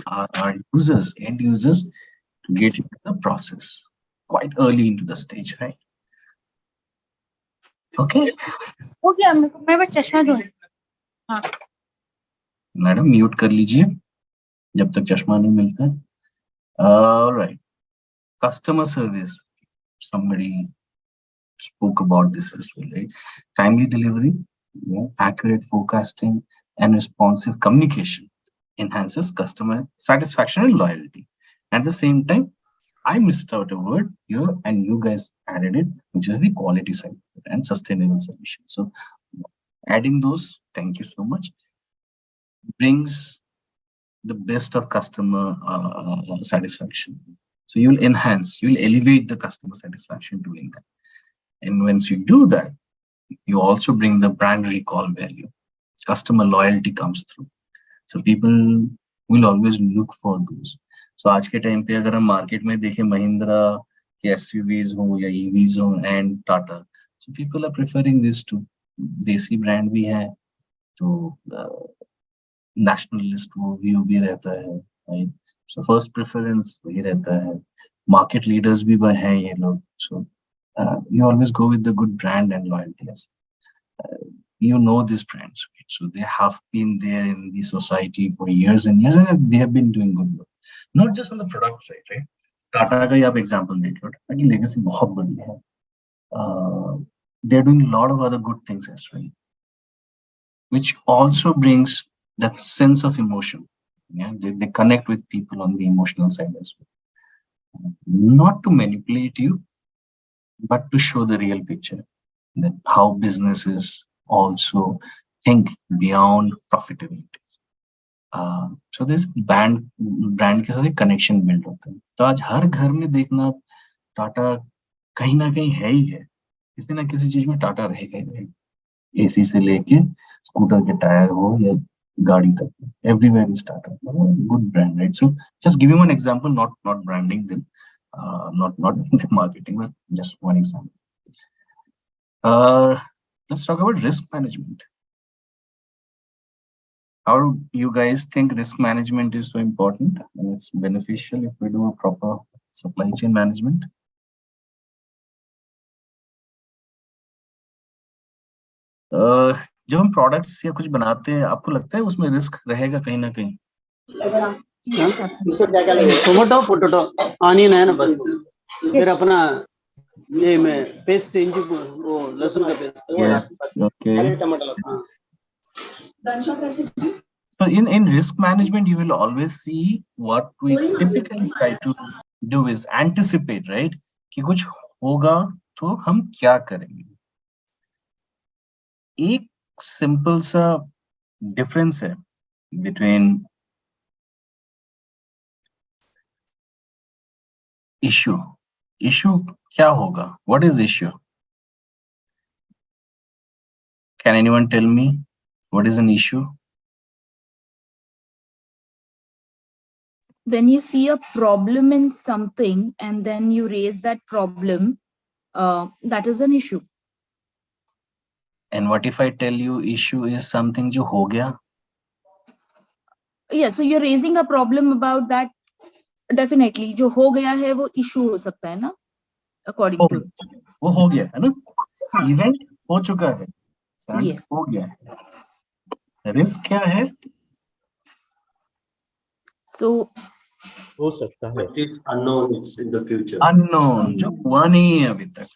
Speaker 2: Our users, end users, to get into the process quite early into the stage, right? Okay.
Speaker 5: Okay, मैं बस चश्मा दूँ. हाँ.
Speaker 2: मैडम म्यूट कर लीजिए जब तक चश्मा नहीं मिलता है. All right. Customer service. Somebody spoke about this as well, right? Timely delivery, accurate forecasting, and responsive communication enhances customer satisfaction and loyalty. At the same time, I missed out a word here and you guys added it, which is the quality side of it and sustainable solution. So adding those, thank you so much, brings the best of customer satisfaction. So you'll elevate the customer satisfaction doing that. And once you do that, you also bring the brand recall value. Customer loyalty comes through. So people will always look for those. So आज के time पे अगर हम market में देखें महिंद्रा के SUVs हो या EVs हो and Tata, so people are preferring this too. देसी ब्रांड भी है, तो नेशनलिस्ट वो व्यू भी रहता है, राइट? सो फर्स्ट प्रेफरेंस वही रहता है, मार्केट लीडर्स भी हैं ये लोग, सो you always go with the good brand and loyalty. You know these brands, right? So they have been there in the society for years and years, and they have been doing good work. Not just on the product side, right? Tata का ही आप example देख लो, Tata की legacy बहुत बड़ी है. They're doing a lot of other good things as well, which also brings that sense of emotion. Yeah, they connect with people on the emotional side as well. Not to manipulate you, but to show the real picture, that how businesses also think beyond profitability. So this brand के साथ एक connection build होता है. तो आज हर घर में देखना टाटा कहीं ना कहीं है ही है, किसी ना किसी चीज में टाटा रहेगा ही रहेगा. एसी से लेके स्कूटर के टायर हो या गाड़ी तक, everywhere is Tata. Good brand, right? So just give you one example, not branding them, not marketing, but just one example. Let's talk about risk management. How do you guys think risk management is so important and it's beneficial if we do a proper supply chain management? जब हम products या कुछ बनाते हैं, आपको लगता है उसमें रिस्क रहेगा कहीं ना कहीं?
Speaker 12: टोमेटो पोटैटो ऑनियन है ना, बस फिर अपना ये में पेस्ट इंजी वो लहसुन का paste.
Speaker 2: Okay. So in risk management, you will always see what we typically try to do is anticipate, right? कि कुछ होगा तो हम क्या करेंगे. एक सिंपल सा डिफरेंस है between issue. Issue क्या होगा? What is issue? Can anyone tell me what is an issue?
Speaker 13: When you see a problem in something and then you raise that problem, that is an issue.
Speaker 2: And what if I tell you issue is something जो हो गया?
Speaker 13: Yeah, so you're raising a problem about that. Definitely, जो हो गया है वो issue हो सकता है ना, according to.
Speaker 2: वो हो गया है ना, event हो चुका है,
Speaker 13: Yes.
Speaker 2: हो गया है. Risk क्या है?
Speaker 13: So
Speaker 6: हो सकता है.
Speaker 11: It's unknown, it's in the future.
Speaker 2: Unknown, जो हुआ नहीं है अभी तक,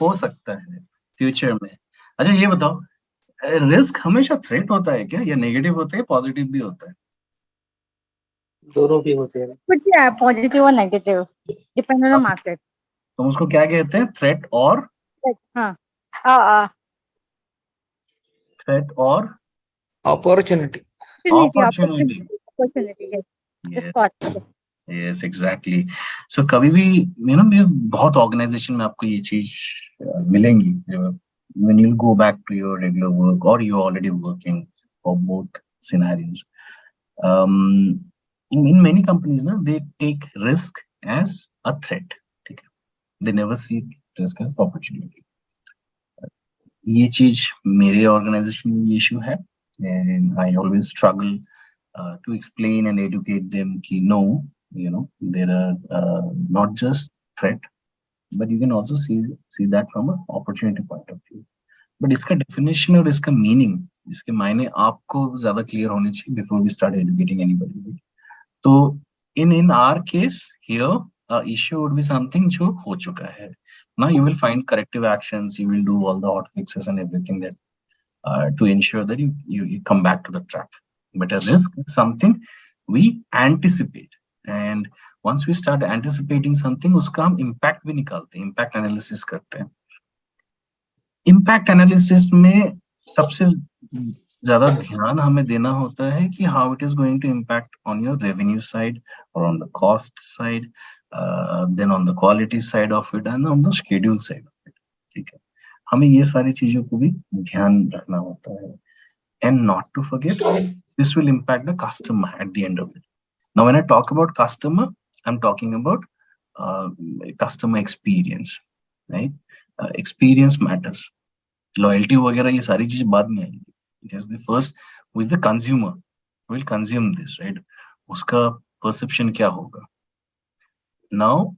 Speaker 2: हो सकता है फ्यूचर में. अच्छा ये बताओ, रिस्क हमेशा थ्रेट होता है क्या, या नेगेटिव होता है, पॉजिटिव भी होता है?
Speaker 12: दोनों भी होते हैं.
Speaker 14: But yeah, positive or negative, depend on the market.
Speaker 2: तो उसको क्या कहते हैं, थ्रेट और थ्रेट और
Speaker 8: Opportunity.
Speaker 2: opportunity.
Speaker 14: Yes.
Speaker 2: Yes, exactly. So कभी भी ये बहुत ऑर्गेनाइजेशन में आपको ये चीज मिलेंगी, when you go back to your regular work or you're already working for both scenarios. In many companies, they take risk as a threat. They never see risk as opportunity. ये चीज मेरे organisation में issue है, and I always struggle to explain and educate them कि no, there are not just threat, but you can also see that from an opportunity point of view. But इसका definition और इसका meaning, इसके मायने आपको ज़्यादा clear होने चाहिए before we start educating anybody. तो in our case here, issue would be something जो हो चुका है. Now you will find corrective actions, you will do all the hot fixes and everything that to ensure that you come back to the track. But a risk is something we anticipate, and once we start anticipating something, उसका हम impact भी निकालते हैं, impact analysis करते हैं. Impact analysis में सबसे ज़्यादा ध्यान हमें देना होता है कि how it is going to impact on your revenue side or on the cost side, then on the quality side of it and on the schedule side of it. ठीक है, हमें ये सारी चीजों को भी ध्यान रखना होता है. And not to forget, this will impact the customer at the end of it. Now, when I talk about customer, I'm talking about customer experience, right? Experience matters. Loyalty वगैरह ये सारी चीजें बाद में आएंगी. Because the first, who is the consumer, who will consume this, right? Uska perception kya hoga? Now,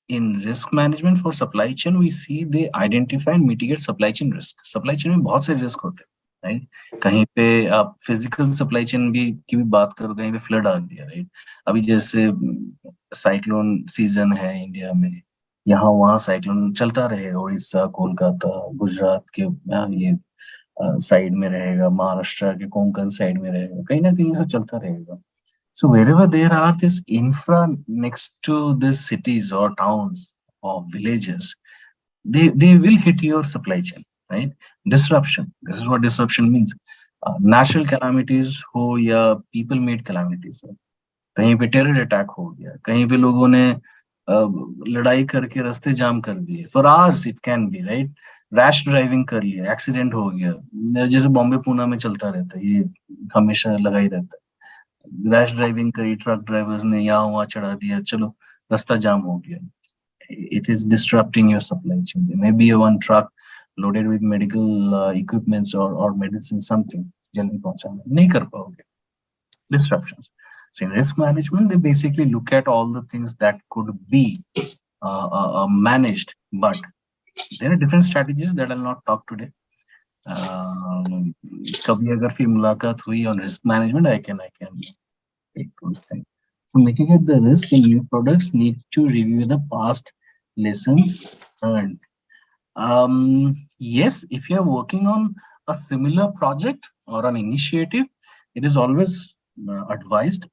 Speaker 2: in risk management for supply chain, we see they identify and mitigate supply chain risk. Supply chain में बहुत से risk होते हैं, right? कहीं पे आप physical supply chain की भी बात करो, कहीं पे flood आ गया, right? अभी जैसे cyclone season है इंडिया में, यहाँ वहाँ cyclone चलता रहेगा, उड़ीसा, कोलकाता, गुजरात के ये साइड में रहेगा, महाराष्ट्र के कोंकण साइड में रहेगा, कहीं ना कहीं से चलता रहेगा. So wherever there are this infra next to these cities or towns or villages, they will hit your supply chain, right? Disruption. This is what disruption means. Natural calamities हो या people made calamities हो. कहीं पे terror attack हो गया, कहीं पे लोगों ने लड़ाई करके रास्ते जाम कर दिए. For hours it can be, right? Rash driving कर लिया, एक्सीडेंट हो गया, जैसे बॉम्बे पूना में चलता रहता है, ये हमेशा लगा ही रहता है. रैश ड्राइविंग करी, ट्रक ड्राइवर्स ने यहाँ वहाँ चढ़ा दिया, चलो रास्ता जाम हो गया. It is disrupting your supply chain. Maybe one truck loaded with medical equipments or medicine something, जल्दी पहुंचाना नहीं कर पाओगे. Disruptions. So in risk management, they basically look at all the things that could be managed, but there are different strategies that I'll not talk today. कभी अगर फिर मुलाकात हुई on risk management, I can take those things. To mitigate the risk in new products, need to review the past lessons learned. Yes, if you are working on a similar project or an initiative, it is always advised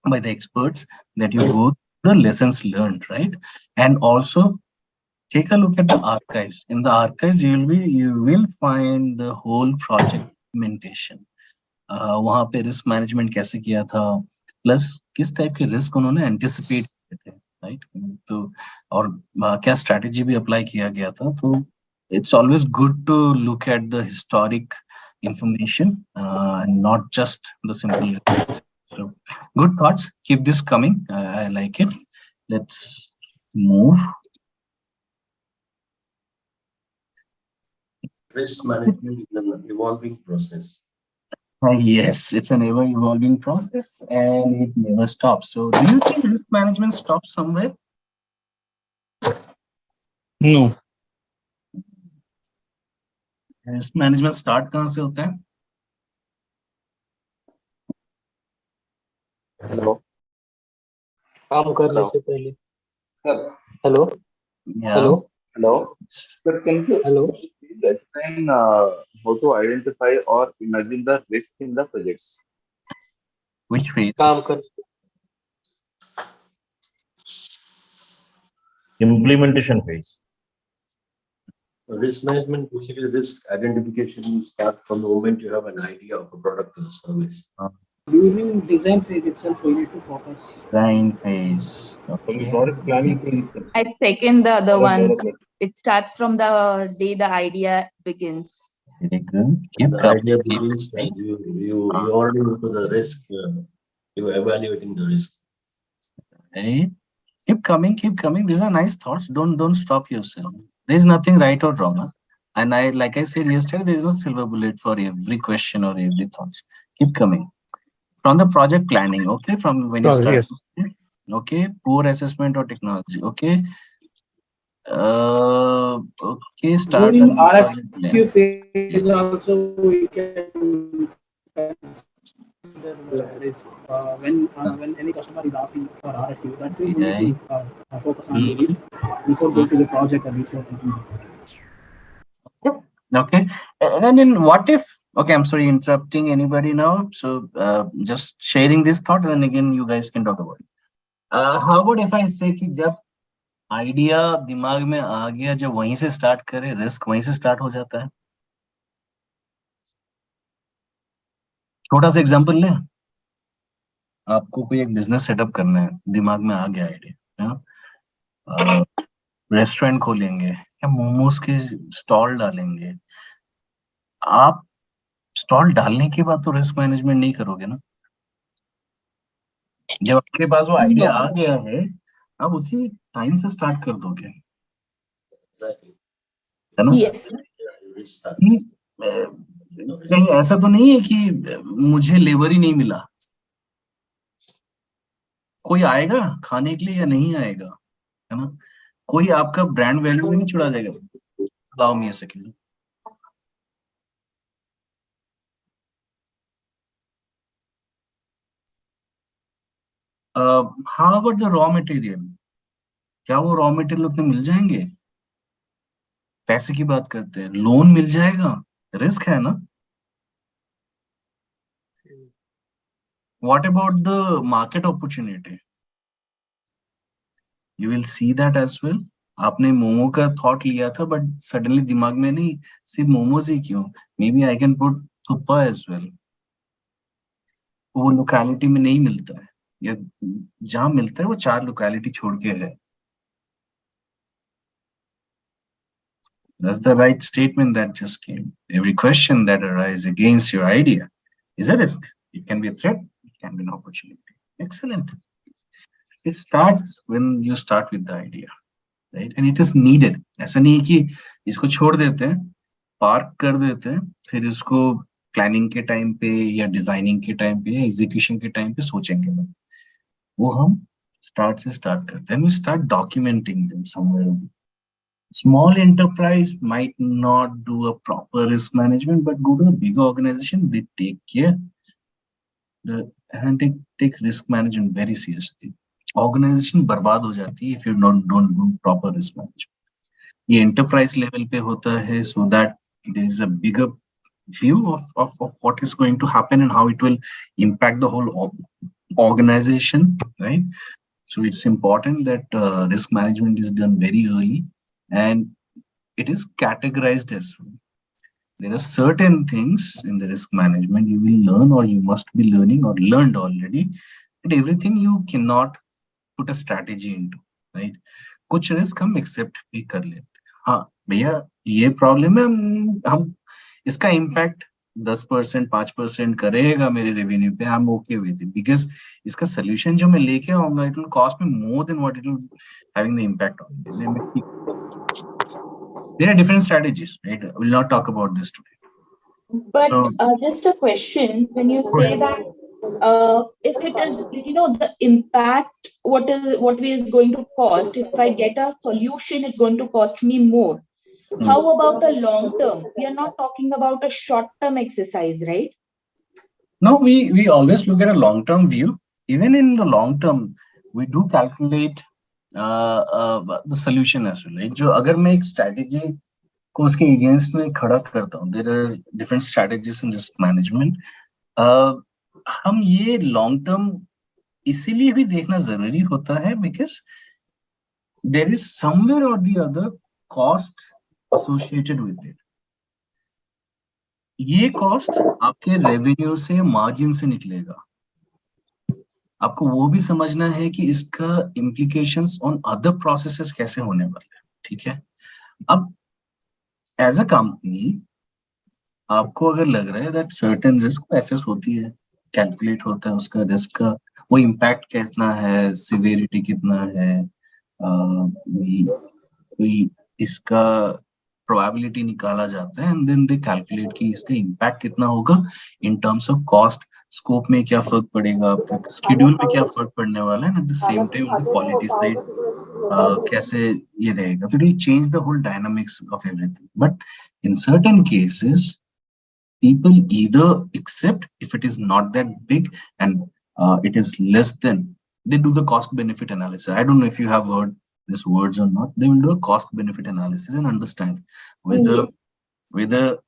Speaker 2: by the experts that you go the lessons learned, right? And also take a look at the archives. In the archives, you will find the whole project documentation. वहाँ पे risk management कैसे किया था, plus किस type के risk उन्होंने anticipate किए थे, राइट? तो और क्या स्ट्रैटेजी भी अप्लाई किया गया था. तो it's always good to look at the historic information and not just the simple results. So good thoughts, keep this coming. I like it. Let's move.
Speaker 11: Risk management is an evolving process.
Speaker 2: Yes, it's an ever evolving process and it never stops. So do you think risk management stops somewhere?
Speaker 7: No.
Speaker 2: Risk management start कहाँ से होता है?
Speaker 6: Hello, काम करने से पहले. Hello hello
Speaker 11: Hello.
Speaker 6: Sir, can you
Speaker 11: Hello.
Speaker 6: explain how to identify or imagine the risk in the projects?
Speaker 2: Which phase?
Speaker 6: काम कर
Speaker 11: Implementation phase. Risk management, basically risk identification starts from the moment you have an idea of a product or service.
Speaker 12: During design phase itself, we need to focus.
Speaker 2: Design phase.
Speaker 3: From the product planning phase.
Speaker 13: I second the other one. It starts from the day the idea begins.
Speaker 2: Very good. Keep
Speaker 11: The
Speaker 2: coming.
Speaker 11: idea begins and you already into the risk. You're evaluating the risk.
Speaker 2: Right. Keep coming. These are nice thoughts. Don't stop yourself. There's nothing right or wrong. Huh? And like I said yesterday, there's no silver bullet for every question or every thought. Keep coming. From the project planning, okay, from when you start,
Speaker 7: Yes.
Speaker 2: okay, poor assessment or technology, okay, okay, start
Speaker 12: During
Speaker 2: the project
Speaker 12: RFQ
Speaker 2: plan.
Speaker 12: phase also we can consider the risk. When any customer is asking for RFQ, that's when we need to focus on the risk before going to the project or before implementing.
Speaker 2: Okay, and then what if? Okay, I'm sorry interrupting anybody now. So just sharing this thought, and then again you guys can talk about it. How about if I say कि जब idea दिमाग में आ गया, जब वहीं से start करें, risk वहीं से स्टार्ट हो जाता है. छोटा सा एग्जांपल लें. आपको कोई एक बिजनेस सेटअप करना है, दिमाग में आ गया आइडिया, रेस्टोरेंट खोलेंगे या मोमोज के स्टॉल डालेंगे. आप स्टॉल डालने के बाद तो रिस्क मैनेजमेंट नहीं करोगे ना. जब आपके पास वो आइडिया आ गया है, आप उसी टाइम से स्टार्ट कर दोगे, है ना?
Speaker 13: Yes.
Speaker 2: कहीं ऐसा तो नहीं है कि मुझे लेबर ही नहीं मिला, कोई आएगा खाने के लिए या नहीं आएगा, है ना? कोई आपका ब्रांड वैल्यू नहीं छुड़ा देगा। Allow me a second. How about the raw material? क्या वो रॉ मटेरियल उतने मिल जाएंगे? पैसे की बात करते हैं, लोन मिल जाएगा, रिस्क है ना? What about the market opportunity? You will see that as well. आपने मोमो का थॉट लिया था, बट सडनली दिमाग में नहीं सिर्फ मोमोज ही क्यों, may be I can put thukpa as well. वो लोकेलिटी में नहीं मिलता है, या जहां मिलता है वो 4 लोकेलिटी छोड़ के है। That's the right statement that just came. Every question that arises against your idea is a risk. It can be a threat, it can be an opportunity. Excellent. It starts when you start with the idea, right? And it is needed. ऐसा नहीं है कि इसको छोड़ देते हैं, park कर देते हैं, फिर इसको प्लानिंग के टाइम पे या डिजाइनिंग के टाइम पे या एग्जीक्यूशन के टाइम पे सोचेंगे ना। वो हम स्टार्ट से स्टार्ट करते हैं। We start documenting them somewhere. Small enterprise might not do a proper risk management, but go to a big organization, they take care. And take risk management very seriously. Organization बर्बाद हो जाती है if you don't do proper risk management. ये enterprise level पे होता है, so that there is a bigger view of what is going to happen and how it will impact the whole organization, right? So it's important that risk management is done very early, and it is categorized as well. There are certain things in the risk management you will learn, or you must be learning, or learned already, but everything you cannot put a strategy into, right? कुछ risk हम accept भी कर लेते हैं, हाँ भैया ये problem है, हम इसका इम्पैक्ट 10% 5% करेगा मेरे रेवेन्यू पे, I'm okay with it, because इसका सोल्यूशन जो मैं लेके आऊंगा, it will cost me more than what it will having the impact on me. There are different strategies, right? We'll not talk about this today.
Speaker 13: But just a question, when you say that if it is, the impact, what is going to cost, if I get a solution, it's going to cost me more. How about a long term? We are not talking about a short term exercise, right?
Speaker 2: No, we always look at a long term view. Even in the long term, we do calculate the solution as well, right? जो अगर मैं एक strategy को उसके against में खड़ा करता हूँ, there are different strategies in risk management. हम ये long term इसीलिए भी देखना जरूरी होता है, because there is somewhere or the other cost associated with it. ये कॉस्ट आपके रेवेन्यू से, मार्जिन से निकलेगा। आपको वो भी समझना है कि इसका इम्प्लीकेशंस ऑन अदर प्रोसेसेस कैसे होने वाले हैं, ठीक है? अब एज अ कंपनी आपको अगर लग रहा है दैट सर्टेन रिस्क एसेस होती है, कैलकुलेट होता है उसका रिस्क का, वो इम्पैक्ट कितना है, सिवियरिटी कितना है, इसका प्रोबेबिलिटी निकाला जाता है, एंड देन दे कैलकुलेट कि इसका इम्पैक्ट कितना होगा in terms of cost, scope में क्या फर्क पड़ेगा, आपका शेड्यूल में क्या फर्क पड़ने वाला है, at the same time quality side कैसे ये रहेगा, तो it change the whole dynamics of everything. But in certain cases people either accept if it is not that big and it is less than, they do the cost benefit analysis. I don't know if you have heard these words or not. They will do a cost benefit analysis and understand whether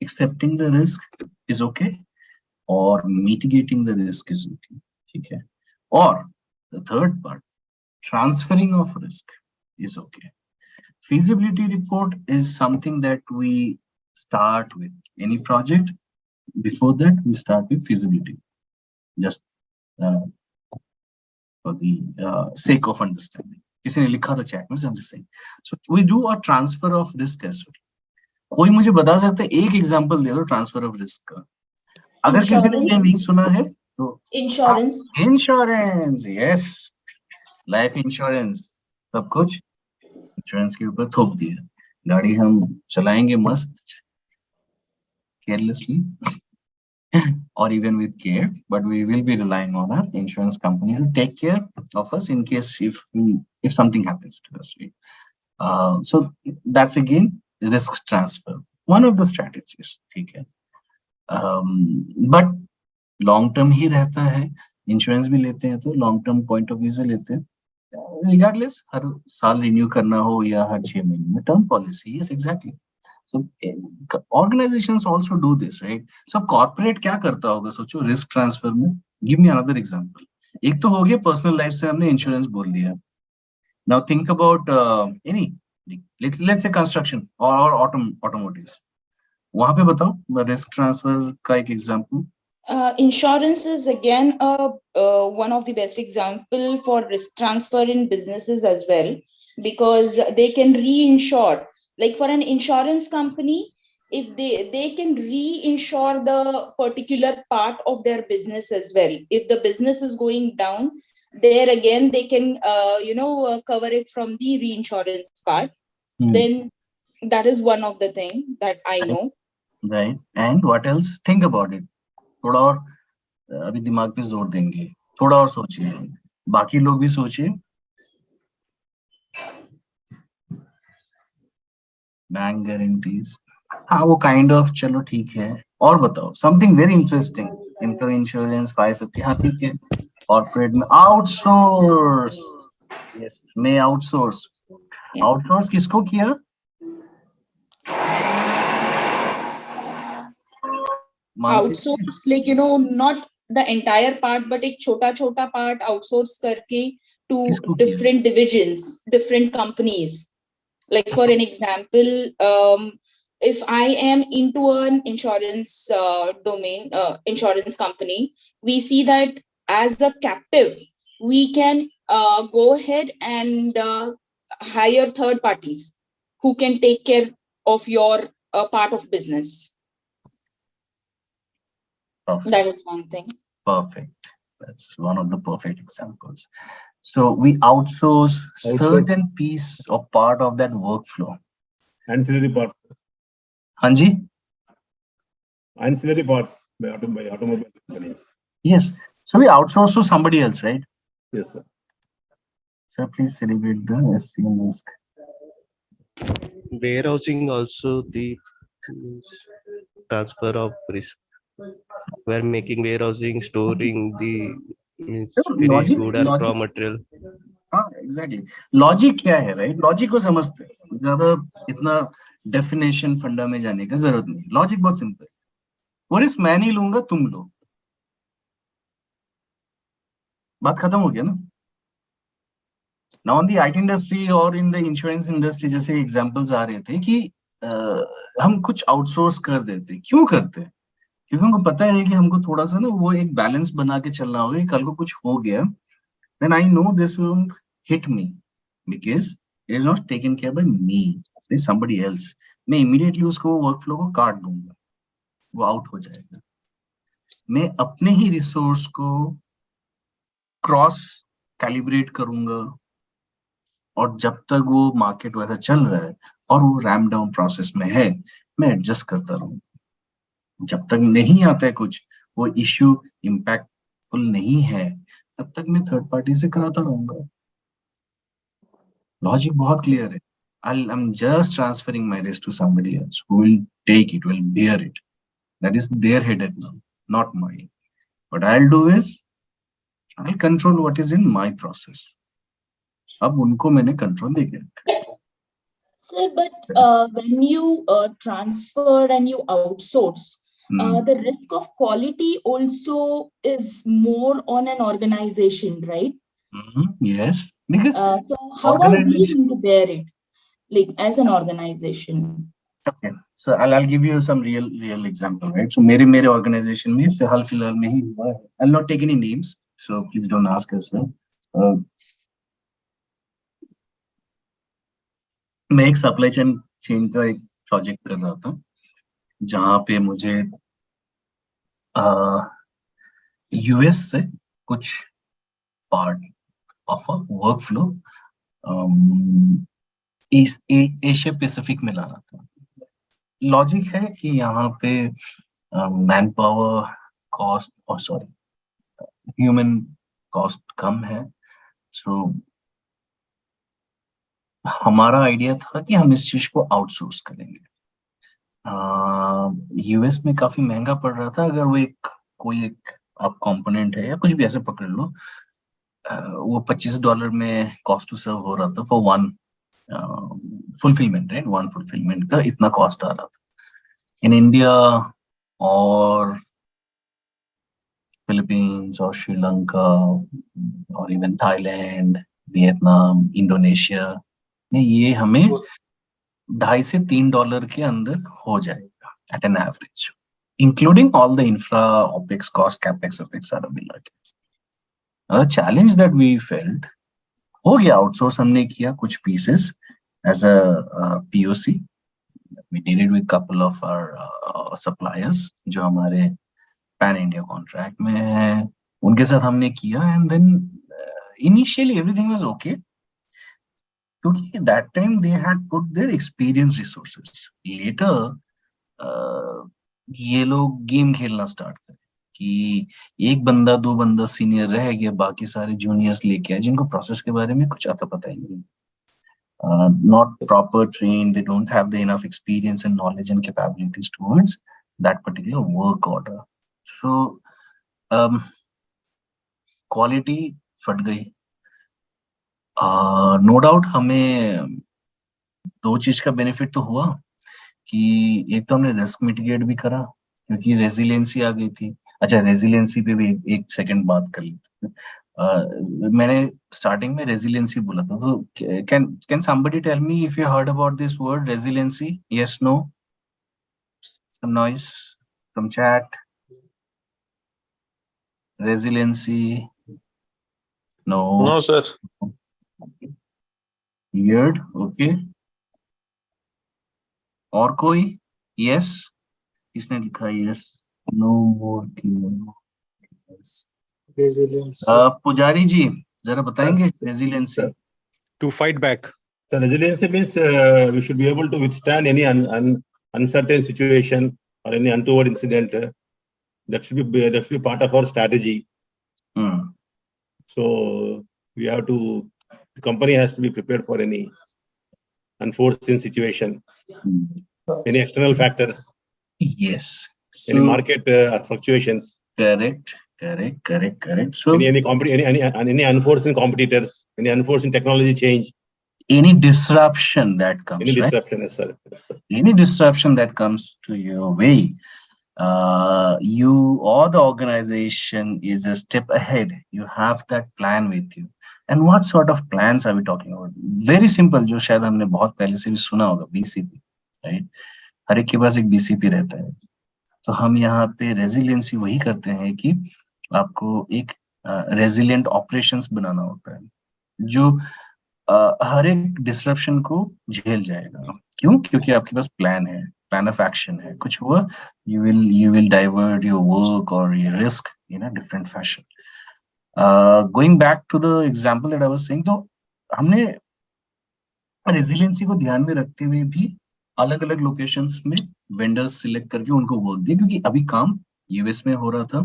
Speaker 2: accepting the risk is okay or mitigating the risk is okay. Okay. Or the third part, transferring of risk is okay. Feasibility report is something that we start with any project. Before that, we start with feasibility, just for the sake of understanding. किसी ने लिखा था chat में, I'm just saying. So we do a transfer of risk as well. कोई मुझे बता सकता है एक एग्जांपल दे दो ट्रांसफर ऑफ रिस्क का? अगर किसी ने ये नहीं सुना है तो
Speaker 13: insurance.
Speaker 2: Insurance, yes, life insurance, सब कुछ इंश्योरेंस के ऊपर थोप दिया. गाड़ी हम चलाएंगे मस्त, carelessly, or even with care, but we will be relying on our insurance company to take care of us in case if something happens to us. Right? So that's again risk transfer, one of the strategies. Okay. But long term ही रहता है, insurance भी लेते हैं तो long term point of view से लेते हैं, regardless हर साल रिन्यू करना हो या हर 6 महीने में, term policy. Yes exactly. So organisations also do this, right? So corporate क्या करता होगा सोचो रिस्क ट्रांसफर में. Give me another example. एक तो हो गया पर्सनल लाइफ से हमने इंश्योरेंस बोल दिया. Now think about any, let's say construction और ऑटोमोटिव्स. वहां पे बताओ रिस्क ट्रांसफर का एक example.
Speaker 13: Insurance is again one of the best example for risk transfer in businesses as well, because they can reinsure. Like for an insurance company, if they can reinsure the particular part of their business as well. If the business is going down, there again they can cover it from the reinsurance part. Then that is one of the thing that I know.
Speaker 2: Right. And what else? Think about it. थोड़ा और अभी दिमाग पे जोर देंगे, थोड़ा और सोचिए, बाकी लोग भी सोचिए. बैंक गारंटीज, हाँ वो काइंड ऑफ, चलो ठीक है. और बताओ समथिंग वेरी इंटरेस्टिंग. इनका इंश्योरेंस 550, हाँ ठीक है. कॉर्पोरेट में आउटसोर्स. यस, में आउटसोर्स. आउटसोर्स किसको किया?
Speaker 13: Outsource, like not the entire part, but एक छोटा part outsource करके to different divisions, different companies. Like for an example, if I am into an insurance domain, insurance company, we see that as a captive, we can go ahead and hire third parties who can take care of your part of business.
Speaker 2: Perfect.
Speaker 13: That is one thing.
Speaker 2: Perfect. That's one of the perfect examples. So we outsource certain piece or part of that workflow.
Speaker 3: Ancillary parts.
Speaker 2: Hanji?
Speaker 3: Ancillary parts by automobile companies.
Speaker 2: Yes. So we outsource to somebody else, right?
Speaker 3: Yes, sir.
Speaker 2: Sir, please celebrate the SCM risk.
Speaker 15: Warehousing also the transfer of risk. We're making warehousing, storing the finished good or raw material.
Speaker 2: हाँ exactly. Logic क्या है, right? Logic को समझते हैं, ज्यादा इतना definition फंडा में जाने का जरूरत नहीं. लॉजिक बहुत सिंपल है. वो रिस्क मैं नहीं लूंगा, तुम लो. बात खत्म हो गया ना. Now on the IT industry और इन द इंश्योरेंस इंडस्ट्री जैसे एग्जांपल्स आ रहे थे कि हम कुछ आउटसोर्स कर देते. क्यों करते हैं? क्योंकि हमको पता है कि हमको थोड़ा सा ना वो एक बैलेंस बना के चलना होगा कि कल को कुछ हो गया, then I know this will hit me because it is not taken care by me, there is somebody else. मैं immediately उसको वर्कफ्लो को काट दूंगा, वो आउट हो जाएगा. मैं अपने ही रिसोर्स को क्रॉस कैलिब्रेट करूंगा, और जब तक वो मार्केट वैसा चल रहा है और वो रैम्प डाउन प्रोसेस में है, मैं एडजस्ट करता रहूंगा. जब तक नहीं आता है कुछ, वो इश्यू इम्पैक्टफुल नहीं है, तब तक मैं थर्ड पार्टी से कराता रहूंगा. लॉजिक बहुत क्लियर है. I'm just transferring my risk to somebody else who will take it, will bear it. That is their headache now, not mine. What I'll do is I'll control what is in my process. अब उनको मैंने control दे के रखा.
Speaker 13: Sir, but when you transfer and you outsource, the risk of quality also is more on an organization, right?
Speaker 2: Yes. Because
Speaker 13: so how are we going to bear it, like as an organization?
Speaker 2: Okay, so I'll give you some real example, right? So मेरे organization में फिलहाल में ही हुआ है. I'll not take any names, so please don't ask as well. मैं एक supply chain का एक प्रोजेक्ट कर रहा था, जहाँ पे मुझे यूएस से कुछ part of a workflow Asia Pacific में लाना था। लॉजिक है कि यहाँ पे मैन पावर कॉस्ट और सॉरी ह्यूमन कॉस्ट कम है, सो हमारा आइडिया था कि हम इस चीज को आउटसोर्स करेंगे। यूएस में काफी महंगा पड़ रहा था, अगर वो कोई एक आप कंपोनेंट है या कुछ भी ऐसे पकड़ लो, वो $25 में कॉस्ट टू सर्व हो रहा था for one fulfilment, right, one fulfilment का इतना कॉस्ट आ रहा था। इन इंडिया और फिलीपींस और श्रीलंका और इवन थाईलैंड, वियतनाम, इंडोनेशिया में ये हमें $2.5 से $3 के अंदर हो जाएगा at an average, including all the infra opex cost, capex opex सारा मिला के। चैलेंज दैट वी फेल्ट, हो गया आउटसोर्स हमने किया कुछ pieces as a POC, we did it with couple of our suppliers जो हमारे पैन इंडिया कॉन्ट्रैक्ट में है, उनके साथ हमने किया। And then initially everything was okay, क्योंकि that time they had put their experience resources. Later ये लोग गेम खेलना स्टार्ट करे कि एक बंदा दो बंदा सीनियर रह गया, बाकी सारे जूनियर्स लेके आए जिनको प्रोसेस के बारे में कुछ आता पता ही नहीं, not proper trained, they don't have the enough experience and knowledge and capabilities towards that particular work order. So quality फट गई। नो डाउट हमें दो चीज का बेनिफिट तो हुआ कि एक तो हमने रिस्क मिटिगेट भी करा क्योंकि रेजिलियंसी आ गई थी। अच्छा, रेजिलियंसी पे भी एक सेकंड बात कर लेते हैं। मैंने स्टार्टिंग में रेजिलियंसी बोला था, तो can somebody tell me if you heard about this word resiliency? Yes, no? Some noise from chat. Resiliency? No?
Speaker 3: No, sir.
Speaker 2: Weird, okay. और कोई? यस? किसने लिखा यस? नो मोर पुजारी जी जरा बताएंगे resiliency.
Speaker 3: To fight back. The resiliency means we should be able to withstand any uncertain situation or any untoward incident. That should be part of our strategy. So we have to, the company has to be prepared for any unforeseen situation, any external factors.
Speaker 2: Yes.
Speaker 3: Any market fluctuations.
Speaker 2: Correct. So
Speaker 3: any unforeseen competitors, any unforeseen technology change,
Speaker 2: any disruption that comes,
Speaker 3: any
Speaker 2: right?
Speaker 3: disruption, yes, sir. Yes, sir.
Speaker 2: Any disruption that comes to your way, you or the organization is a step ahead. You have that plan with you. And what sort of plans are we talking about? Very simple, जो शायद हमने बहुत पहले से भी सुना होगा, BCP, right? हर एक के पास एक BCP रहता है। तो हम यहाँ पे रेजिलियंसी वही करते हैं कि आपको एक रेजिलियंट ऑपरेशंस बनाना होता है जो हर एक डिसरप्शन को झेल जाएगा। क्यों? क्योंकि आपके पास प्लान है, प्लान ऑफ एक्शन है। कुछ हुआ, you will divert your work or your risk in a different fashion. Going back to the example that I was saying, तो हमने रेजिलियंसी को ध्यान में रखते हुए भी अलग अलग लोकेशंस में वेंडर्स सिलेक्ट करके उनको वर्क दिया, क्योंकि अभी काम यूएस में हो रहा था।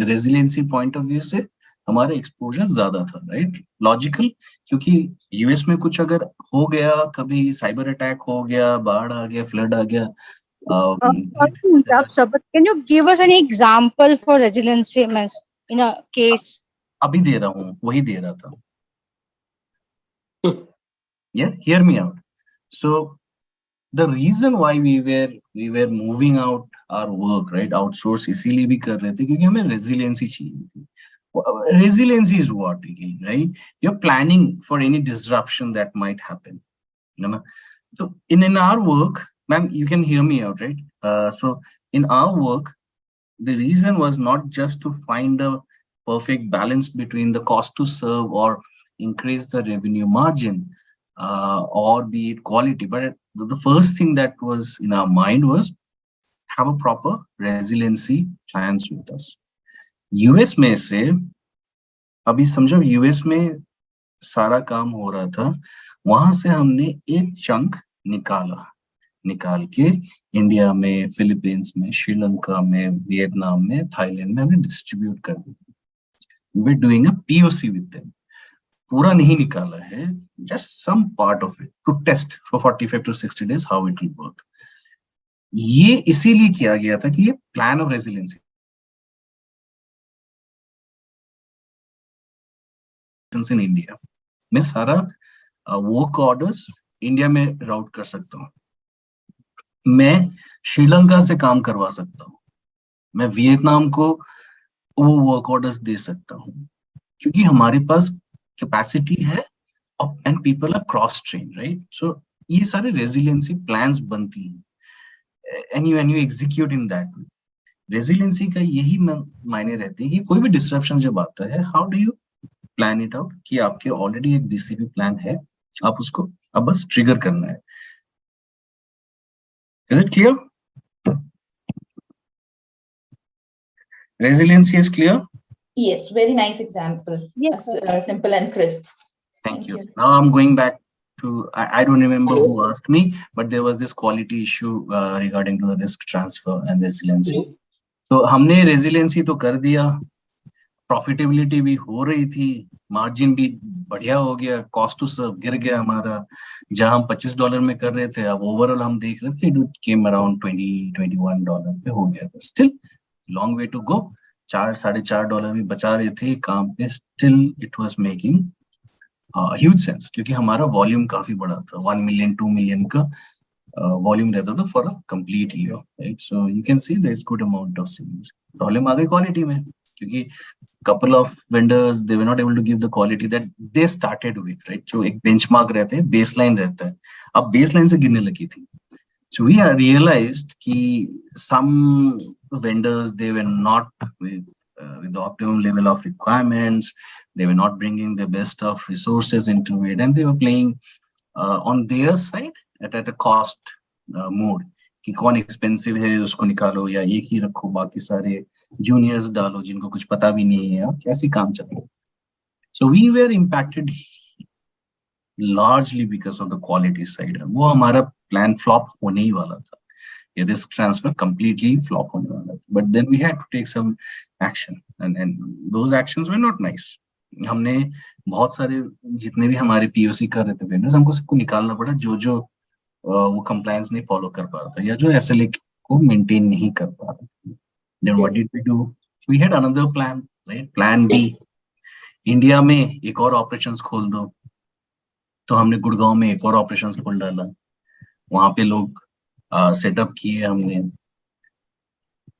Speaker 2: रेजिलियंसी पॉइंट ऑफ व्यू से हमारा एक्सपोजर ज्यादा था, राइट? लॉजिकल, क्योंकि यूएस में कुछ अगर हो गया, कभी साइबर अटैक हो गया, बाढ़ आ गया, फ्लड आ गया।
Speaker 14: But can you give us any example for resiliency in a case?
Speaker 2: अभी दे रहा हूँ, वही दे रहा था। Yeah, hear me out. So the reason why we were moving out our work, right, outsource इसीलिए भी कर रहे थे क्योंकि हमें resiliency चाहिए थी। Resiliency is what again, right? You're planning for any disruption that might happen. So in our work, ma'am, you can hear me out, right? So in our work, the reason was not just to find a perfect balance between the cost to serve or increase the revenue margin, or be it quality, but the first thing that was in our mind was have a proper resiliency plans with us. US में से अभी समझो US में सारा काम हो रहा था, वहां से हमने एक चंक निकाल के इंडिया में, फिलीपींस में, श्रीलंका में, वियतनाम में, थाईलैंड में हमने डिस्ट्रीब्यूट कर दिया। We doing a POC with them. पूरा नहीं निकाला है, just some part of it to test for 45 to 60 days how it will work. ये इसीलिए किया गया था कि ये plan of resiliency in India में सारा वर्क ऑर्डर्स इंडिया में राउट कर सकता हूँ, मैं श्रीलंका से काम करवा सकता हूँ, मैं वियतनाम को वो वर्क ऑर्डर्स दे सकता हूँ, क्योंकि हमारे पास कैपेसिटी है and people are cross train, right? So ये सारे रेजिलियंसी प्लान्स बनती हैं and you execute in that way. Resiliency का यही मायने रहते हैं कि कोई भी डिस्ट्रप्शन जब आता है, how do you plan it out, कि आपके ऑलरेडी एक DCP प्लान है, आप उसको अब बस ट्रिगर करना है। Is it clear? Resiliency is clear?
Speaker 13: Yes, very nice example.
Speaker 5: Yes, sir.
Speaker 13: Simple and crisp.
Speaker 2: Thank you. Now I'm going back to, I don't remember who asked me, but there was this quality issue regarding to the risk transfer and resiliency. So हमने resiliency तो कर दिया, profitability भी हो रही थी, margin भी बढ़िया हो गया, कॉस्ट टू सर्व गिर गया हमारा, जहां हम $25 में कर रहे थे, अब ओवरऑल हम देख रहे थे इट केम अराउंड $20-21 पे हो गया था। Still long way to go, $4-4.5 भी बचा रहे थे काम पे, still it was making huge sense, क्योंकि हमारा वॉल्यूम काफी बड़ा था, 1 million 2 million का वॉल्यूम रहता था for a complete year, right? So you can see there is good amount of savings. Problem आ गई क्वालिटी में, क्योंकि couple of vendors they were not able to give the quality that they started with, right? So एक benchmark रहते हैं, baseline रहता है, अब baseline से गिरने लगी थी। So we realized कि some vendors they were not with the optimum level of requirements, they were not bringing the best of resources into it, and they were playing on their side at a cost mode, कि कौन expensive है उसको निकालो या एक ही रखो, बाकी सारे जूनियर्स डालो जिनको कुछ पता भी नहीं है, और कैसे काम चल रहा है। So we were impacted largely because of the quality side. वो हमारा प्लान फ्लॉप होने ही वाला था, ये रिस्क ट्रांसफर कंप्लीटली फ्लॉप होने वाला था, but then we had to take some action and those actions were not nice. हमने बहुत सारे जितने भी हमारे POC कर रहे थे वेंडर्स, हमको सबको निकालना पड़ा जो वो कंप्लायंस नहीं फॉलो कर पा रहा था या जो SLA को मेंटेन नहीं कर पा रहा था। Then what did we do? We had another plan, right? Plan B. India में एक और ऑपरेशंस खोल दो, तो हमने गुड़गांव में एक और ऑपरेशंस खोल डाला, वहां पे लोग सेटअप किए हमने,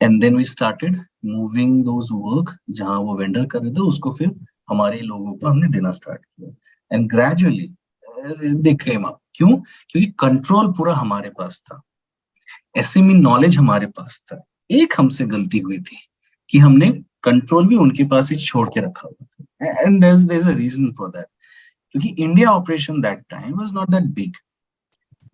Speaker 2: and then we started moving those work, जहां वो वेंडर कर रहे थे उसको फिर हमारे लोगों को हमने देना स्टार्ट किया, and gradually they came up. क्यों? क्योंकि कंट्रोल पूरा हमारे पास था, SME नॉलेज हमारे पास था। एक हमसे गलती हुई थी कि हमने कंट्रोल भी उनके पास ही छोड़ के रखा हुआ था, and there is a reason for that, क्योंकि India operation that time was not that big,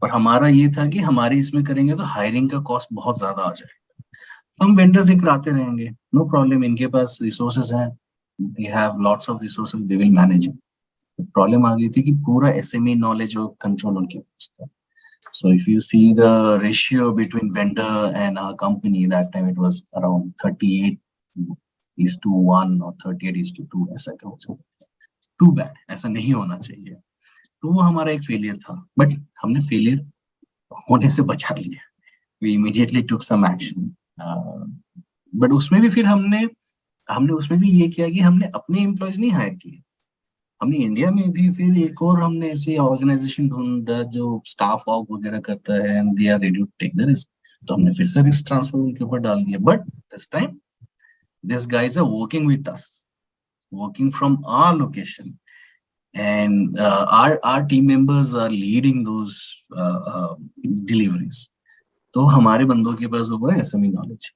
Speaker 2: और हमारा ये था कि हमारे इसमें करेंगे तो हायरिंग का कॉस्ट बहुत ज्यादा आ जाएगा। हम वेंडर्स ही कराते रहेंगे, नो प्रॉब्लम, इनके पास रिसोर्सेज हैं, they have lots of resources, they will manage it. Problem आ गई थी कि पूरा SME नॉलेज और कंट्रोल उनके पास था। So if you see the ratio between vendor and our company, that time it was around 38:1 or 38:2, ऐसा कुछ। Too bad, ऐसा नहीं होना चाहिए। तो वो हमारा एक फेलियर था, बट हमने फेलियर होने से बचा लिया। We immediately took some action, but उसमें भी फिर हमने उसमें भी ये किया कि हमने अपने एम्प्लॉयज नहीं हायर किए, हमने इंडिया में भी फिर एक और हमने ऐसे ऑर्गेनाइजेशन ढूंढा जो स्टाफ वर्क वगैरह करता है, and they are ready to take the risk, तो हमने फिर से रिस्क ट्रांसफर उनके ऊपर डाल दिया। But this time this guys are working with us, working from our location, and our team members are leading those deliveries. तो हमारे बंदों के पास वो SME नॉलेज,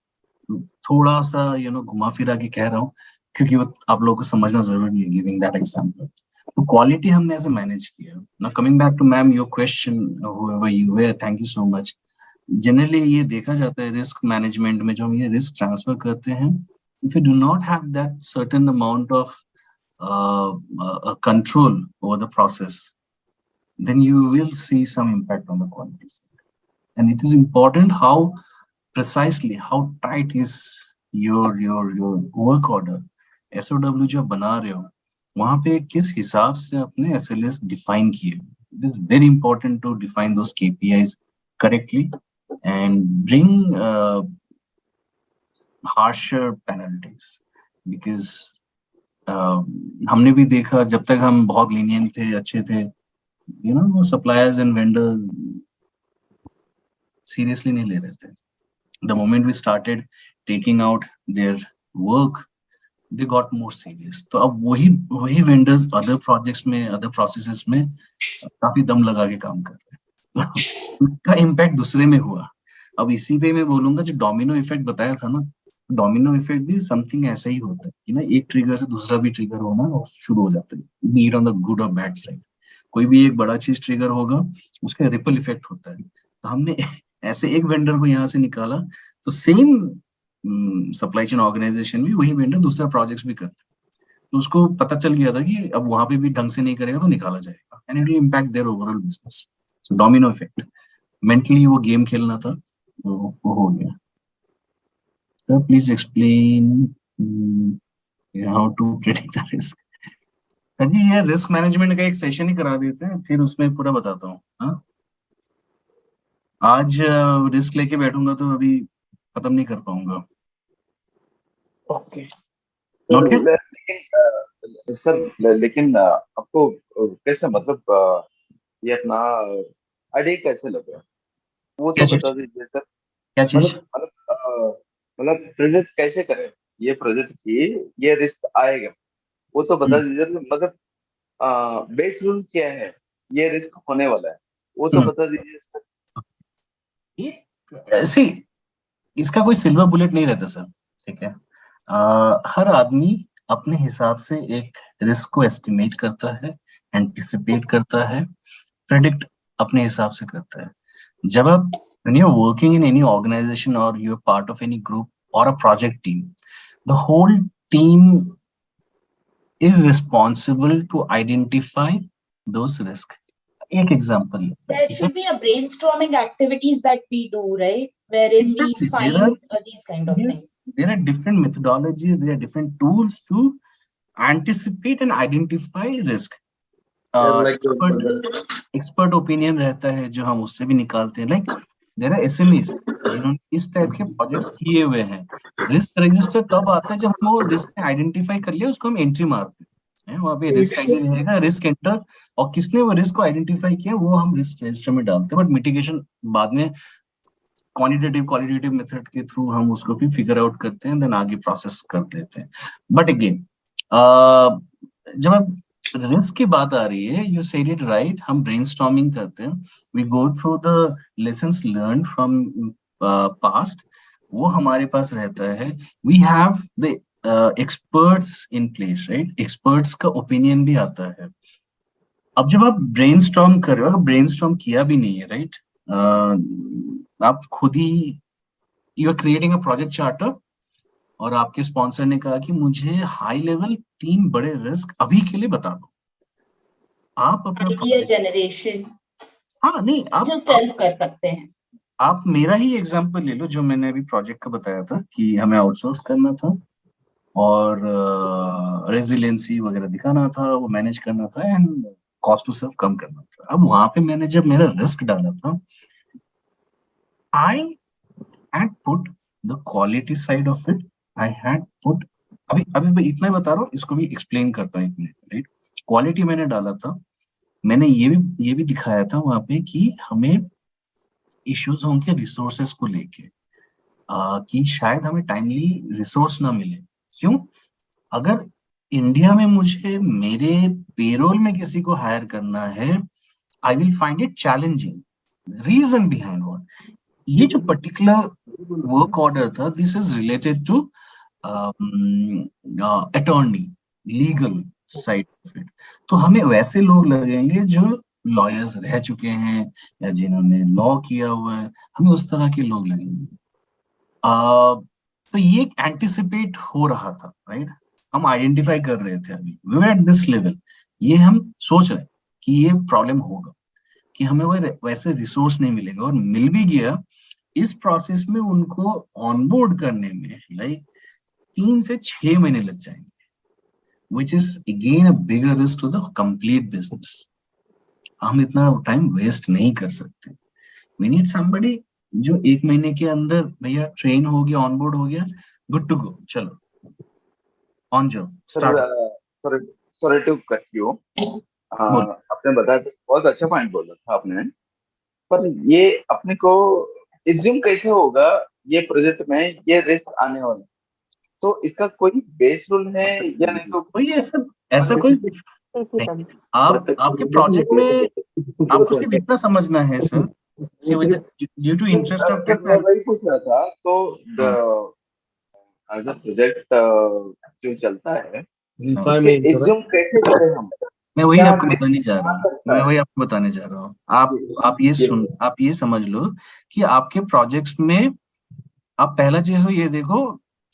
Speaker 2: थोड़ा सा घुमा फिरा के कह रहा हूँ क्योंकि वो आप लोगों को समझना जरूरी है, गिविंग दैट एग्जांपल। तो क्वालिटी हमने ऐसे मैनेज किया। Now coming back to ma'am your question, whoever you were, thank you so much. Generally ये देखा जाता है रिस्क मैनेजमेंट में, जो हम ये रिस्क ट्रांसफर करते हैं, if you do not have that certain amount of control over the process, then you will see some impact on the quality side. And it is important how precisely, how tight is your work order, SOW जो बना रहे हो, वहां पे किस हिसाब से अपने SLS define किए. It is very important to define those KPIs correctly and bring harsher penalties, because हमने भी देखा जब तक हम बहुत lenient थे, अच्छे थे, वो suppliers and vendors seriously नहीं ले रहे थे. The moment we started taking out their work, they got more serious. तो अब वही vendors other projects में, other processes में काफी दम लगा के काम कर रहे हैं. उनका impact दूसरे में हुआ. अब इसी पे मैं बोलूंगा जो डोमिनो इफेक्ट बताया था ना, डोमिनो इफेक्ट भी समथिंग ऐसा ही होता है कि ना एक ट्रिगर से दूसरा भी ट्रिगर होना और शुरू हो जाता है, B it on the good और बैड साइड. कोई भी एक बड़ा चीज ट्रिगर होगा, उसका रिपल इफेक्ट होता है. तो हमने ऐसे एक वेंडर को यहाँ से निकाला, तो सेम सप्लाई चेन ऑर्गेनाइजेशन में वही वेंडर दूसरा प्रोजेक्ट्स भी करते हैं. तो उसको पता चल गया था कि अब वहां पे भी ढंग से नहीं करेगा तो निकाला जाएगा, and it will impact their overall business. So domino effect, mentally वो गेम खेलना था, वो हो गया. Sir please explain how to predict the risk. Sir ji ये रिस्क मैनेजमेंट का एक सेशन ही करा देते हैं, फिर उसमें पूरा बताता हूँ. हाँ, आज रिस्क लेके बैठूंगा तो अभी खत्म नहीं कर पाऊंगा.
Speaker 6: ओके सर, लेकिन आपको कैसे, मतलब ये अपना आइडिया कैसे लगा वो तो बता दीजिए सर.
Speaker 2: क्या चीज?
Speaker 6: मतलब प्रोजेक्ट कैसे करें, ये प्रोजेक्ट की ये रिस्क आएगा वो तो बता दीजिए. मतलब बेस रूल क्या है, ये रिस्क होने वाला है वो तो बता दीजिए सर.
Speaker 2: ऐसी इसका कोई सिल्वर बुलेट नहीं रहता सर, ठीक है. हर आदमी अपने हिसाब से एक रिस्क को एस्टिमेट करता है, एंटिसिपेट करता है, प्रेडिक्ट अपने हिसाब से करता है. जब आप when you're working in any organization or you're part of any group or a project team, the whole team is responsible to identify those risks. एक example,
Speaker 13: there should be a brainstorming activities that we do, right, wherein we find these kind of things.
Speaker 2: There are different methodologies, there are different tools to anticipate and identify risk. Expert opinion रहता है जो हम उससे भी निकालते हैं. Like there are SMEs जिन्होंने इस टाइप के प्रोजेक्ट्स किए हुए हैं. रिस्क रजिस्टर तब आता है जब हम वो रिस्क आइडेंटिफाई कर लिया, उसको हम एंट्री मारते हैं. वहाँ पे रिस्क आइडी रहेगा, रिस्क एंटर, और किसने वो रिस्क को आइडेंटिफाई किया वो हम रिस्क रजिस्टर में डालते हैं. बट मिटिगेशन बाद में क्वालिटेटिव मेथड के थ्रू हम उसको भी फिगर आउट करते हैं, देन आगे प्रोसेस कर देते हैं. बट अगेन जब आप रिस्क की बात आ रही है, यू सेड इट राइट, हम ब्रेनस्टॉर्मिंग करते हैं, we go through the lessons learn from past, वो हमारे पास रहता है. We have the experts in place, right. Experts का ओपिनियन भी आता है. अब जब आप ब्रेनस्टॉर्म कर रहे हो, ब्रेनस्टॉर्म किया भी नहीं है, राइट, आप खुद ही you are creating a project charter और आपके स्पॉन्सर ने कहा कि मुझे हाई लेवल 3 बड़े रिस्क अभी के लिए बता दो. आप अपना
Speaker 13: जनरेशन,
Speaker 2: हाँ नहीं, आप
Speaker 13: कर सकते हैं.
Speaker 2: आप मेरा ही एग्जांपल ले लो, जो मैंने अभी प्रोजेक्ट का बताया था कि हमें आउटसोर्स करना था और रेजिलियंसी वगैरह दिखाना था, वो मैनेज करना था एंड कॉस्ट टू सर्व कम करना था. अब वहां पे मैंने जब मेरा रिस्क डाला था, I had put the quality side of it. I had put, अभी मैं इतना बता रहा हूँ, इसको भी एक्सप्लेन करता हूँ. राइट, क्वालिटी मैंने डाला था, मैंने ये भी दिखाया था वहां पे कि हमें इश्यूज होंगे रिसोर्सेस को लेके, कि शायद हमें टाइमली रिसोर्स ना मिले. क्यों? अगर इंडिया में मुझे मेरे पेरोल में किसी को हायर करना है, I will find it challenging. Reason behind what, ये जो पर्टिकुलर वर्क ऑर्डर था, this is related to attorney, legal side of it. तो हमें वैसे लोग लगेंगे जो लॉयर्स रह चुके हैं या जिन्होंने लॉ किया हुआ है, हमें उस तरह के लोग लगेंगे. तो ये एंटिसिपेट हो रहा था, राइट. हम आइडेंटिफाई कर रहे थे, अभी we were at this level, ये हम सोच रहे कि ये प्रॉब्लम होगा. कि हमें वैसे रिसोर्स नहीं मिलेगा, और मिल भी गया इस प्रोसेस में उनको ऑनबोर्ड करने में लाइक 3 से 6 महीने लग जाएंगे, which is again a bigger risk to the complete business. हम इतना टाइम वेस्ट नहीं कर सकते. We need somebody जो 1 महीने के अंदर भैया ट्रेन हो गया, ऑनबोर्ड हो गया, गुड टू गो, चलो ऑन जाओ, start.
Speaker 6: Sorry to cut you. आपने बताया, बहुत अच्छा पॉइंट बोला था आपने, पर ये अपने को एज्यूम कैसे होगा ये प्रोजेक्ट में ये रिस्क आने वाला, तो इसका कोई बेस रूल है या नहीं? तो
Speaker 2: कोई ऐसा कोई नहीं. आपके प्रोजेक्ट में आपको सिर्फ इतना समझना है sir, due to interest of
Speaker 6: मैं वही पूछ रहा था. तो एज अ प्रोजेक्ट जो चलता है उसके एज्यूम कैसे करें हम?
Speaker 2: मैं वही आपको बताने जा रहा हूँ. आप ये समझ लो कि आपके प्रोजेक्ट्स में आप पहला चीज तो ये देखो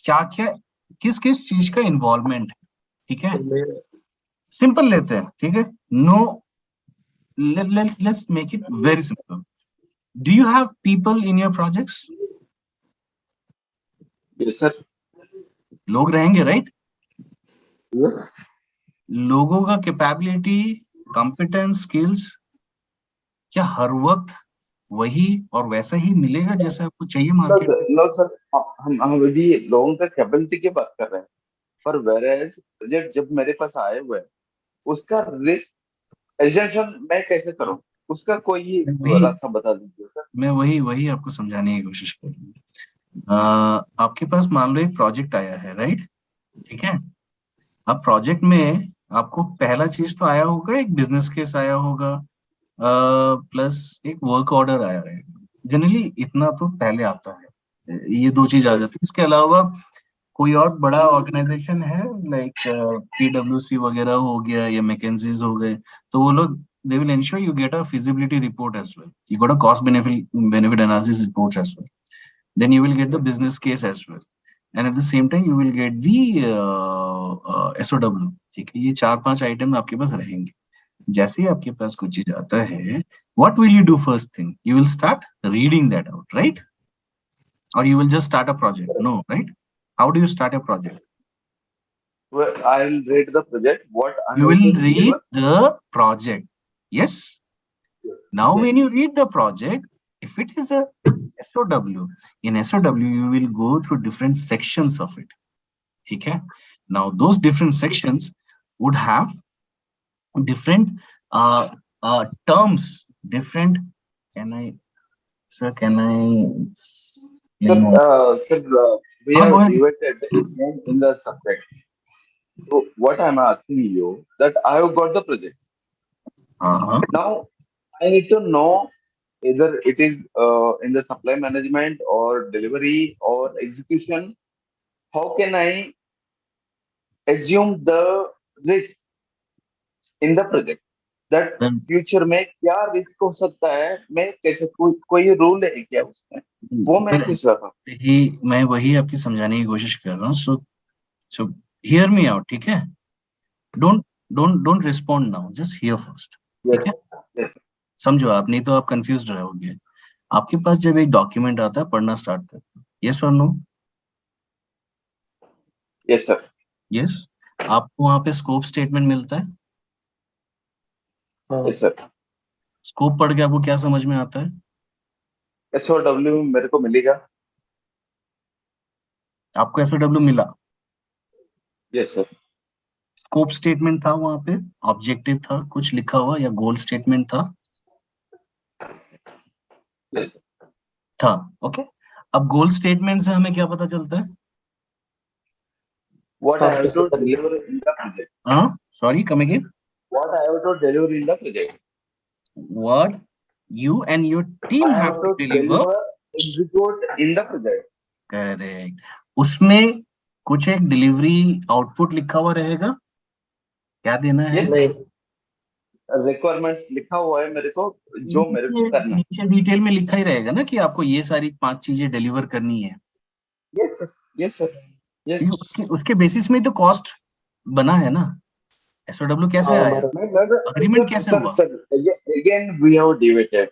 Speaker 2: क्या क्या किस किस चीज का इन्वॉल्वमेंट है. ठीक है, सिंपल लेते हैं. ठीक है, no, let's make it very simple. Do you have people in your projects?
Speaker 6: Yes sir.
Speaker 2: लोग रहेंगे, राइट?
Speaker 6: Yes.
Speaker 2: लोगों का कैपेबिलिटी, कॉम्पिटेंस, स्किल्स क्या हर वक्त वही और वैसा ही मिलेगा जैसे आपको चाहिए मार्केट में?
Speaker 6: नो सर, हम अभी लोगों का कैपेबिलिटी की बात कर रहे हैं, पर वेरएज प्रोजेक्ट जब मेरे पास आए हुए हैं उसका रिस्क एजम्पशन मैं कैसे करूं, उसका कोई रास्ता बता दीजिए सर.
Speaker 2: मैं वही आपको समझाने की कोशिश कर रहा हूँ. आपके पास मान लो एक प्रोजेक्ट आया है, राइट? ठीक है, अब प्रोजेक्ट में आपको पहला चीज तो आया होगा, एक बिजनेस केस आया होगा, प्लस एक वर्क ऑर्डर आया रहेगा. जनरली इतना तो पहले आता है, ये 2 चीज आ जाती है. इसके अलावा कोई और बड़ा ऑर्गेनाइजेशन है लाइक PwC वगैरह हो गया या मैकेंजीज हो गए, तो वो लोग they will ensure you get a feasibility report as well. You got a cost benefit analysis report as well. Then you will get the business case as well, and at the same time you will get the SOW. ठीक है, ये 4-5 item आपके पास रहेंगे. जैसे ही आपके पास कुछ चीज आता है, what will you do first thing? You will start reading that out, right? Or you will just start a project? No, right? How do you start a project?
Speaker 6: Well, I will read the project. What I
Speaker 2: You
Speaker 6: have
Speaker 2: will
Speaker 6: to
Speaker 2: read
Speaker 6: deliver.
Speaker 2: the project. Yes. Now, when you read the project, if it is a SOW, in SOW you will go through different sections of it. ठीक है? Now, those different sections would have different terms, different. Can I?
Speaker 6: Sir, we are divided in the subject. So what I'm asking you that I have got the project. Now I need to know either it is in the supply management or delivery or execution. How can I assume the risk in the project? That future में क्या risk हो सकता है, मैं कैसे कोई rule है क्या उसमें, वो मैं पूछ रहा था.
Speaker 2: मैं वही आपकी समझाने की कोशिश कर रहा हूँ. So hear me out. ठीक है, don't respond now, just hear first. ठीक है, समझो आप, नहीं तो आप कंफ्यूज रहोगे. आपके पास जब एक डॉक्यूमेंट आता है, पढ़ना स्टार्ट करते हो, यस और नो?
Speaker 6: Yes sir.
Speaker 2: यस. आपको वहां पे स्कोप स्टेटमेंट मिलता है?
Speaker 6: Yes sir.
Speaker 2: स्कोप पढ़ के आपको क्या समझ में आता है?
Speaker 6: SOW मेरे को मिलेगा.
Speaker 2: आपको SOW मिला?
Speaker 6: Yes sir.
Speaker 2: स्कोप स्टेटमेंट था वहां पे, ऑब्जेक्टिव था, कुछ लिखा हुआ या गोल स्टेटमेंट था?
Speaker 6: यस
Speaker 2: था. ओके, अब गोल स्टेटमेंट से हमें क्या पता चलता है?
Speaker 6: What I have to deliver in the project.
Speaker 2: Sorry, come again.
Speaker 6: What I have to deliver in the project.
Speaker 2: What you and your team have to deliver.
Speaker 6: Execute in the project.
Speaker 2: Correct. उसमें कुछ एक delivery output लिखा हुआ रहेगा, क्या देना है?
Speaker 6: Requirements लिखा हुआ है मेरे को, जो मेरे को करना है.
Speaker 2: नीचे डिटेल में लिखा ही रहेगा ना कि आपको ये सारी 5 चीजें डिलीवर करनी है.
Speaker 6: Yes sir. Yes sir. Yes.
Speaker 2: उसके बेसिस में तो कॉस्ट बना है ना. SOW कैसे आया, अग्रीमेंट कैसे हुआ?
Speaker 6: Again we have debated.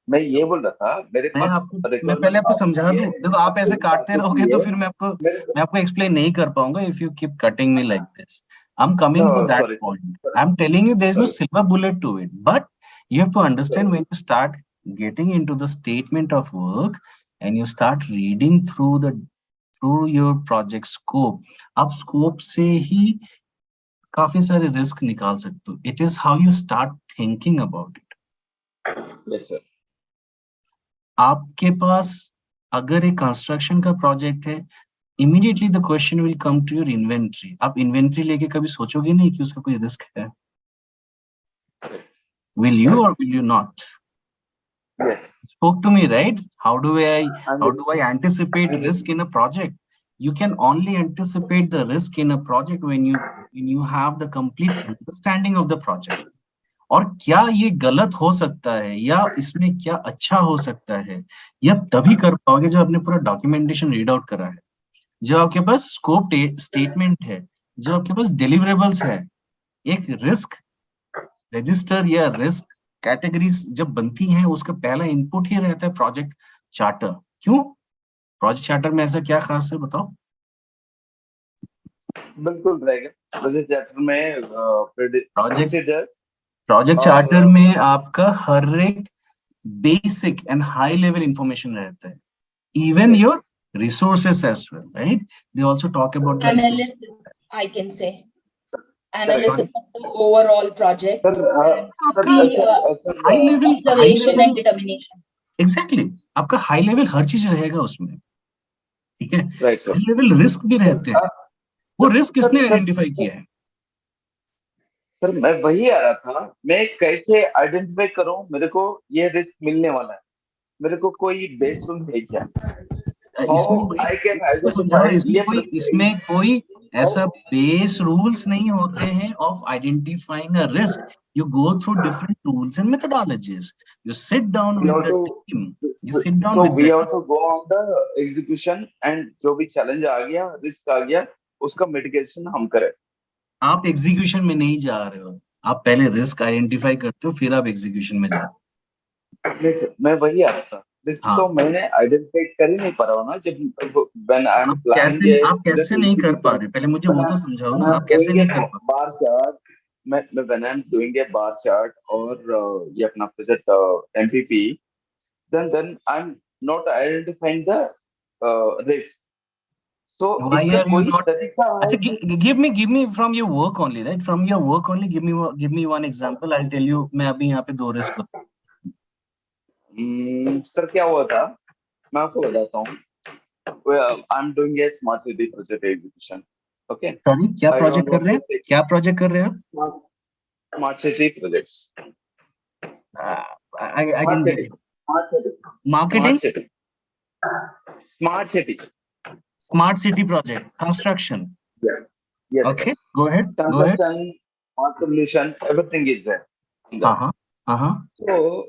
Speaker 6: मैं ये बोल रहा था मेरे
Speaker 2: मैं
Speaker 6: पास
Speaker 2: आपको मैं पहले आपको समझा दूं. देखो आप ऐसे काटते रहोगे तो फिर मैं आपको एक्सप्लेन नहीं कर पाऊंगा if you keep cutting me like this. I'm coming to that point. I'm telling you there is no silver bullet to it, but you have to understand when you start getting into the statement of work and you start reading through your project scope, आप scope से ही काफी सारे risk निकाल सकते हो. It is how you start thinking about it.
Speaker 6: Yes sir.
Speaker 2: आपके पास अगर एक कंस्ट्रक्शन का प्रोजेक्ट है, immediately the question will come to your inventory. आप इन्वेंट्री लेके कभी सोचोगे नहीं कि उसका कोई रिस्क है. Will you or will you not?
Speaker 6: Yes.
Speaker 2: Spoke to me, right? How do I anticipate risk in a project? You can only anticipate the risk in a project when you have the complete understanding of the project. और क्या ये गलत हो सकता है या इसमें क्या अच्छा हो सकता है, ये आप तभी कर पाओगे जब आपने पूरा डॉक्यूमेंटेशन रीड आउट करा है, जब आपके पास स्कोप स्टेटमेंट है, जब आपके पास डिलीवरेबल्स है. एक रिस्क रजिस्टर या रिस्क कैटेगरीज जब बनती हैं, उसका पहला इनपुट ही रहता है प्रोजेक्ट चार्टर. क्यों? प्रोजेक्ट चार्टर में ऐसा क्या खास है, बताओ.
Speaker 6: बिल्कुल रहेगा. प्रोजेक्ट चार्टर में
Speaker 2: प्रोजेक्ट चार्टर में आपका हर एक basic and high level information रहता है. Even your resources as well, right? They also talk about the
Speaker 13: analysis, I can say analysis of the overall project,
Speaker 2: high level
Speaker 13: observation and determination.
Speaker 2: Exactly. आपका high level हर चीज रहेगा उसमें, ठीक है. High level risk भी रहते हैं. वो रिस्क किसने आइडेंटिफाई किया है?
Speaker 6: सर मैं वही आ रहा था, मैं कैसे आइडेंटिफाई करूं मेरे को ये रिस्क मिलने वाला है, मेरे को कोई बेस रूल है क्या?
Speaker 2: इसमें कोई ऐसा बेस रूल्स नहीं होते हैं of identifying a risk. You go through different tools and methodologies. You sit down with the team. You sit down with
Speaker 6: we have to go on the execution and जो भी challenge आ गया, risk आ गया, उसका mitigation हम करें.
Speaker 2: आप execution में नहीं जा रहे हो, आप पहले रिस्क आइडेंटिफाई करते हो, फिर आप एग्जीक्यूशन में जाते
Speaker 6: हो. मैं वही आ रहा था. रिस्क तो मैंने आइडेंटिफाई कर ही नहीं पा रहा हूँ ना. जब when I am planning
Speaker 2: आप कैसे नहीं कर पा रहे? पहले मुझे वो तो समझाओ ना, आप कैसे नहीं कर पा रहे?
Speaker 6: बार चार्ट मैं when I am doing a bar chart और ये अपना project MPP, then I'm not identifying the risk. So
Speaker 2: why are you not? अच्छा, give me from your work only, right? From your work only, give me one example. I'll tell you. मैं अभी यहाँ पे 2 risk
Speaker 6: sir क्या हुआ था, मैं आपको बताता हूँ. I'm doing a smart city project execution. Okay.
Speaker 2: Sorry, क्या प्रोजेक्ट कर रहे हैं? क्या प्रोजेक्ट कर रहे हैं आप?
Speaker 6: Smart city projects.
Speaker 2: I didn't get it. Marketing.
Speaker 6: Smart city.
Speaker 2: Smart city project construction.
Speaker 6: Yeah. Yes.
Speaker 2: Okay. Go ahead.
Speaker 6: Smart solution. Everything is there. So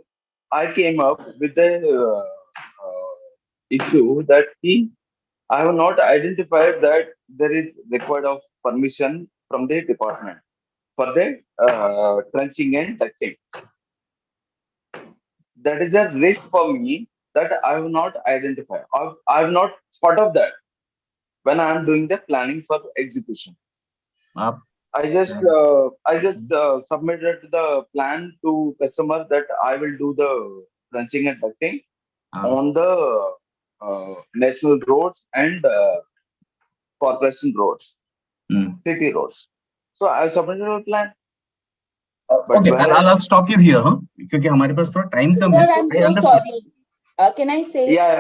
Speaker 6: I came up with the issue that I have not identified that there is required of permission from the department for the trenching and ducting. That is a risk for me that I have not identified. I have not thought of that when I am doing the planning for execution. I just submitted the plan to customer that I will do the trenching and ducting on the national roads and corporation roads, city roads. So I submitted a plan.
Speaker 2: Okay, I'll stop you here, क्योंकि हमारे पास थोड़ा time कम है.
Speaker 13: I'm so sorry. Can I say?
Speaker 6: Yes.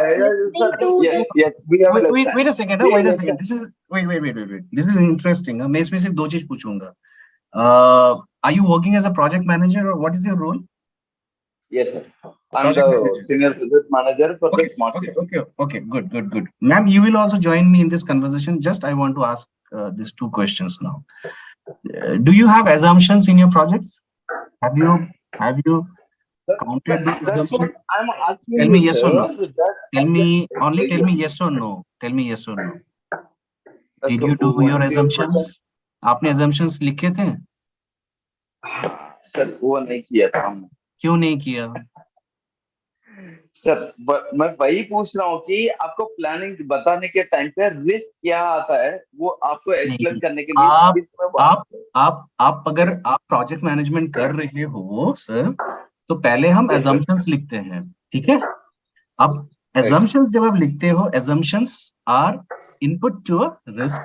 Speaker 2: Wait a second. Wait a second. This is wait. This is interesting. मैं इसमें सिर्फ 2 चीज पूछूंगा. Are you working as a project manager or what is your role?
Speaker 6: Yes, sir. I'm the senior project manager for the smart city.
Speaker 2: Okay. Good. Ma'am, you will also join me in this conversation. Just I want to ask these 2 questions now. Do you have assumptions in your projects? Have you counted those assumptions?
Speaker 6: I'm asking.
Speaker 2: Tell me yes or no. Tell me yes or no. Tell me yes or no. Did you do your assumptions? आपने assumptions लिखे थे?
Speaker 6: Sir वो नहीं किया था हमने।
Speaker 2: क्यों नहीं किया?
Speaker 6: सर मैं वही पूछ रहा हूँ कि आपको प्लानिंग बताने के टाइम पे रिस्क क्या आता है वो आपको एक्सप्लेन
Speaker 2: नहीं,
Speaker 6: करने के लिए
Speaker 2: आप अगर आप प्रोजेक्ट मैनेजमेंट कर रहे हो सर, तो पहले हम
Speaker 6: Yes, sir.
Speaker 2: assumptions लिखते हैं, ठीक है? अब assumptions जब आप लिखते हो, assumptions are input to a risk,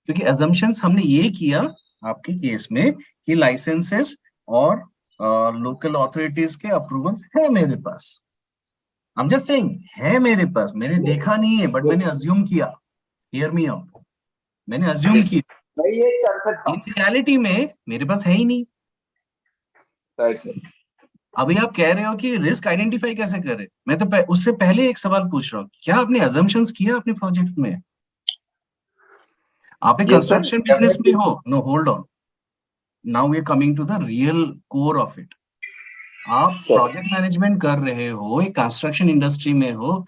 Speaker 2: क्योंकि assumptions हमने ये किया आपके केस में कि लाइसेंसेस और लोकल अथॉरिटीज के अप्रूवल्स है मेरे पास। I'm just saying है मेरे पास, मैंने देखा नहीं है, बट मैंने अज्यूम किया। Hear me out. मैंने अज्यूम किया, इन रियलिटी में मेरे पास है ही नहीं। अभी आप कह रहे हो कि रिस्क आइडेंटिफाई कैसे करें? मैं तो उससे पहले एक सवाल पूछ रहा हूँ, क्या आपने अजम्पशंस किया अपने प्रोजेक्ट में? आप एक कंस्ट्रक्शन बिजनेस में हो। No, hold on, now we are coming to the real core of it. आप प्रोजेक्ट मैनेजमेंट कर रहे हो, एक कंस्ट्रक्शन इंडस्ट्री में हो,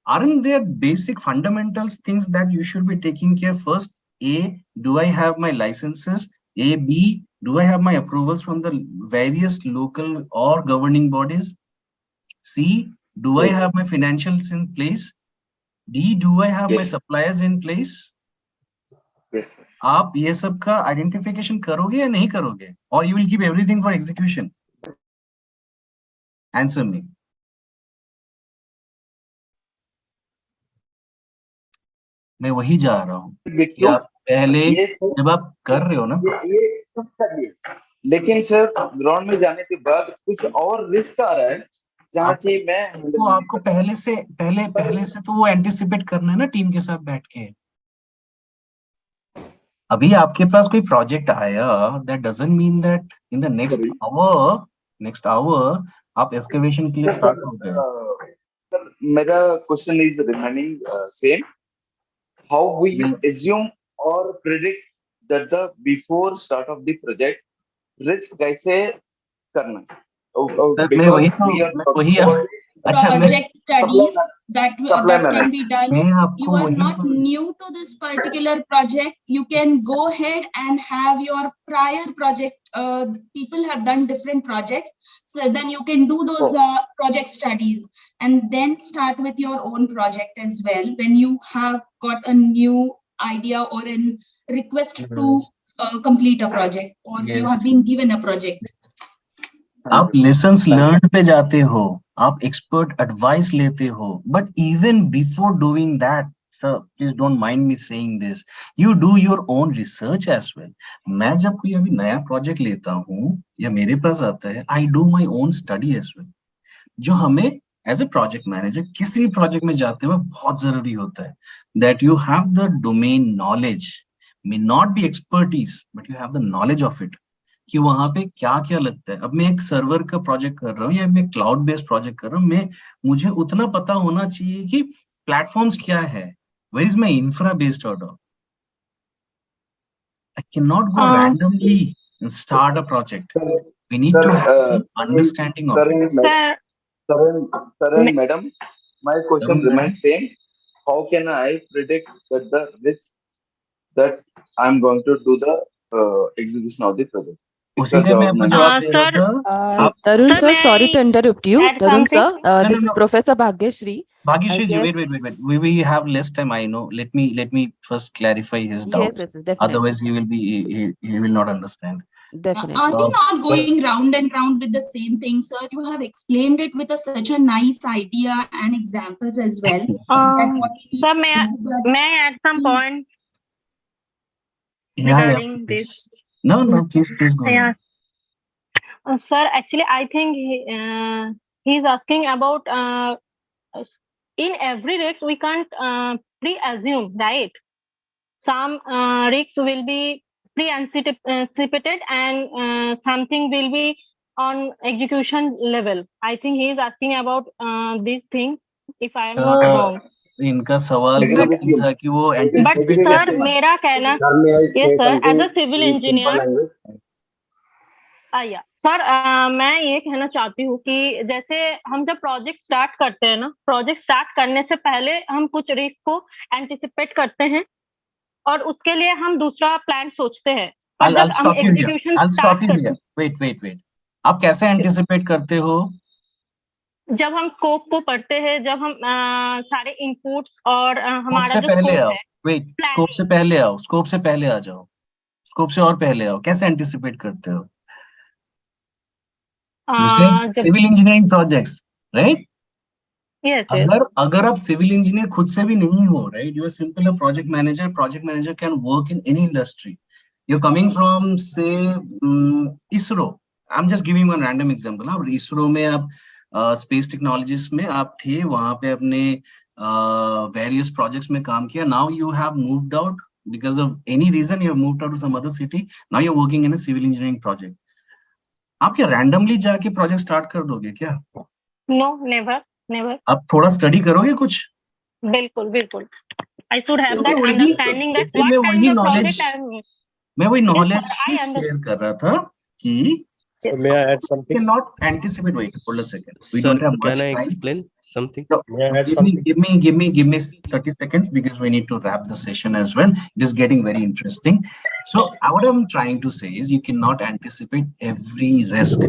Speaker 2: aren't there basic fundamentals things that you should be taking care first? A, do I have my licenses? A, B, do I have my approvals from the various local or governing bodies? C, do I have my financials in place? D, do I have my suppliers in place?
Speaker 6: Yes.
Speaker 2: आप ये सब का identification करोगे या नहीं करोगे? और you will keep everything for execution? Answer me. मैं वही जा रहा हूँ कि आप पहले जब आप कर रहे हो ना,
Speaker 6: ये सब कर लिए, लेकिन सर ग्राउंड में जाने के बाद कुछ और रिस्क आ रहा है जहाँ की मैं
Speaker 2: तो आपको पहले से तो वो एंटिसिपेट करना है ना टीम के साथ बैठ के। अभी आपके पास कोई प्रोजेक्ट आया, that doesn't mean that in the next hour आप एक्सकेवेशन के लिए स्टार्ट हो गए।
Speaker 6: सर मेरा question is remaining same, how we assume or predict that the before start of the project risk कैसे करना है?
Speaker 2: मैं वही अच्छा,
Speaker 13: project studies that can be done. You are not
Speaker 2: वही
Speaker 13: new to this particular project. You can go ahead and have your prior project. People have done different projects, so then you can do those project studies and then start with your own project as well. When you have got a new idea or a request to complete a project, or you have been given a project.
Speaker 2: आप lessons learn पे जाते हो, आप expert advice लेते हो, but even before doing that, sir please don't mind me saying this, you do your own research as well. मैं जब कोई अभी नया प्रोजेक्ट लेता हूँ या मेरे पास आता है, I do my own study as well. जो हमें एज ए प्रोजेक्ट मैनेजर किसी प्रोजेक्ट में जाते हुए बहुत जरूरी होता है, that you have the domain knowledge, may not be expertise but you have the knowledge of it, कि वहां पे क्या क्या लगता है। अब मैं एक सर्वर का प्रोजेक्ट कर रहा हूँ या मैं क्लाउड बेस्ड प्रोजेक्ट कर रहा हूँ, मुझे उतना पता होना चाहिए कि प्लेटफॉर्म्स क्या है, where is my infra based order. I can not go randomly start a project, we need to have some understanding of it.
Speaker 6: Tarun madam, my question remains same. How can I predict that the risk that I'm going to do the execution of the project?
Speaker 2: उसी का मैं आपको जवाब दे रहा था।
Speaker 1: Tarun sir, sorry to interrupt you. Tarun sir,
Speaker 2: No,
Speaker 1: this is Professor Bhagyashree.
Speaker 2: Bhagyashree ji, wait. We have less time. I know. Let me first clarify his doubts.
Speaker 1: Yes, definitely.
Speaker 2: Otherwise, he will not understand.
Speaker 1: Definitely.
Speaker 13: Are we not going round and round with the same thing, sir? You have explained it with such a nice idea and examples as well.
Speaker 9: Sir, may I add some points regarding this?
Speaker 2: No, please go ahead.
Speaker 9: Sir, actually, I think he's asking about in every risk we can't pre-assume, right? Some risks will be pre-anticipated and something will be on execution level. I think he is asking about this thing, if I am not wrong.
Speaker 2: इनका सवाल था कि वो
Speaker 9: anticipate कैसे। Sir मेरा कहना, yes sir, as a civil engineer, sir मैं ये कहना चाहती हूँ कि जैसे हम जब प्रोजेक्ट स्टार्ट करते हैं ना, प्रोजेक्ट स्टार्ट करने से पहले हम कुछ रिस्क को एंटिसिपेट करते हैं और उसके लिए हम दूसरा प्लान सोचते हैं।
Speaker 2: I'll stop you here. I'll stop you here. Wait. आप कैसे एंटिसिपेट करते हो?
Speaker 9: जब हम स्कोप को पढ़ते हैं, जब हम सारे इनपुट्स और हमारा जो
Speaker 2: पहले
Speaker 9: स्कोप
Speaker 2: आओ.
Speaker 9: है,
Speaker 2: वेट, स्कोप से पहले आओ. स्कोप से पहले आ जाओ. स्कोप से और पहले आओ. कैसे एंटिसिपेट करते हो? You say civil engineering projects, right?
Speaker 9: Yes.
Speaker 2: अगर आप सिविल इंजीनियर खुद से भी नहीं हो, right? You are simple a project manager. Project manager can work in any industry. You're coming from, say, ISRO. I'm just giving one random example. आप ISRO में आप स्पेस टेक्नोलॉजीज में आप थे, वहां पे अपने वेरियस प्रोजेक्ट्स में काम किया. Now you have moved out because of any reason. You have moved out to some other city. Now you're working in a civil engineering project. आप क्या रैंडमली जाके प्रोजेक्ट स्टार्ट कर दोगे क्या?
Speaker 9: No, never.
Speaker 2: आप थोड़ा स्टडी करोगे कुछ?
Speaker 9: बिल्कुल. I should have that understanding that what kind of project I am.
Speaker 2: मैं वही नॉलेज शेयर कर रहा था कि
Speaker 16: So may I add something?
Speaker 2: Cannot anticipate. Wait, hold a second. We
Speaker 15: Sir,
Speaker 2: don't have much
Speaker 15: can I
Speaker 2: time.
Speaker 15: explain something?
Speaker 2: No,
Speaker 16: May I add something?
Speaker 2: give me 30 seconds because we need to wrap the session as well. It is getting very interesting. So what I'm trying to say is you cannot anticipate every risk.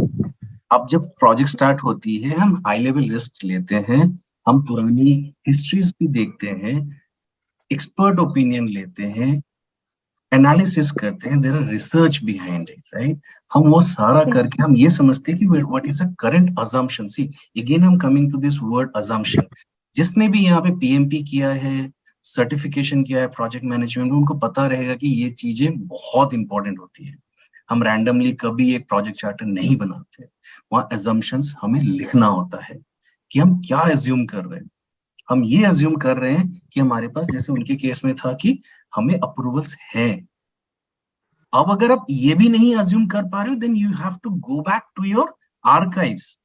Speaker 2: अब जब project start होती है, हम high level risk लेते हैं, हम पुरानी histories भी देखते हैं, एक्सपर्ट ओपिनियन लेते हैं, एनालिसिस करते हैं, there are research behind it, right? हम वो सारा करके हम ये समझते हैं कि what is a current assumption. See again I am coming to this word assumption. जिसने भी यहाँ पे पीएमपी किया है, सर्टिफिकेशन किया है प्रोजेक्ट मैनेजमेंट में, उनको पता रहेगा कि ये चीजें बहुत इंपॉर्टेंट होती है. हम रैंडमली कभी एक प्रोजेक्ट चार्टर नहीं बनाते. वहाँ assumptions हमें लिखना होता है कि हम क्या assume कर रहे हैं. हम ये assume कर रहे हैं कि हमारे पास, जैसे उनके केस में था कि हमें अप्रूवल्स हैं. अब अगर आप ये भी नहीं assume कर पा रहे हो, then you have to go back to your archives.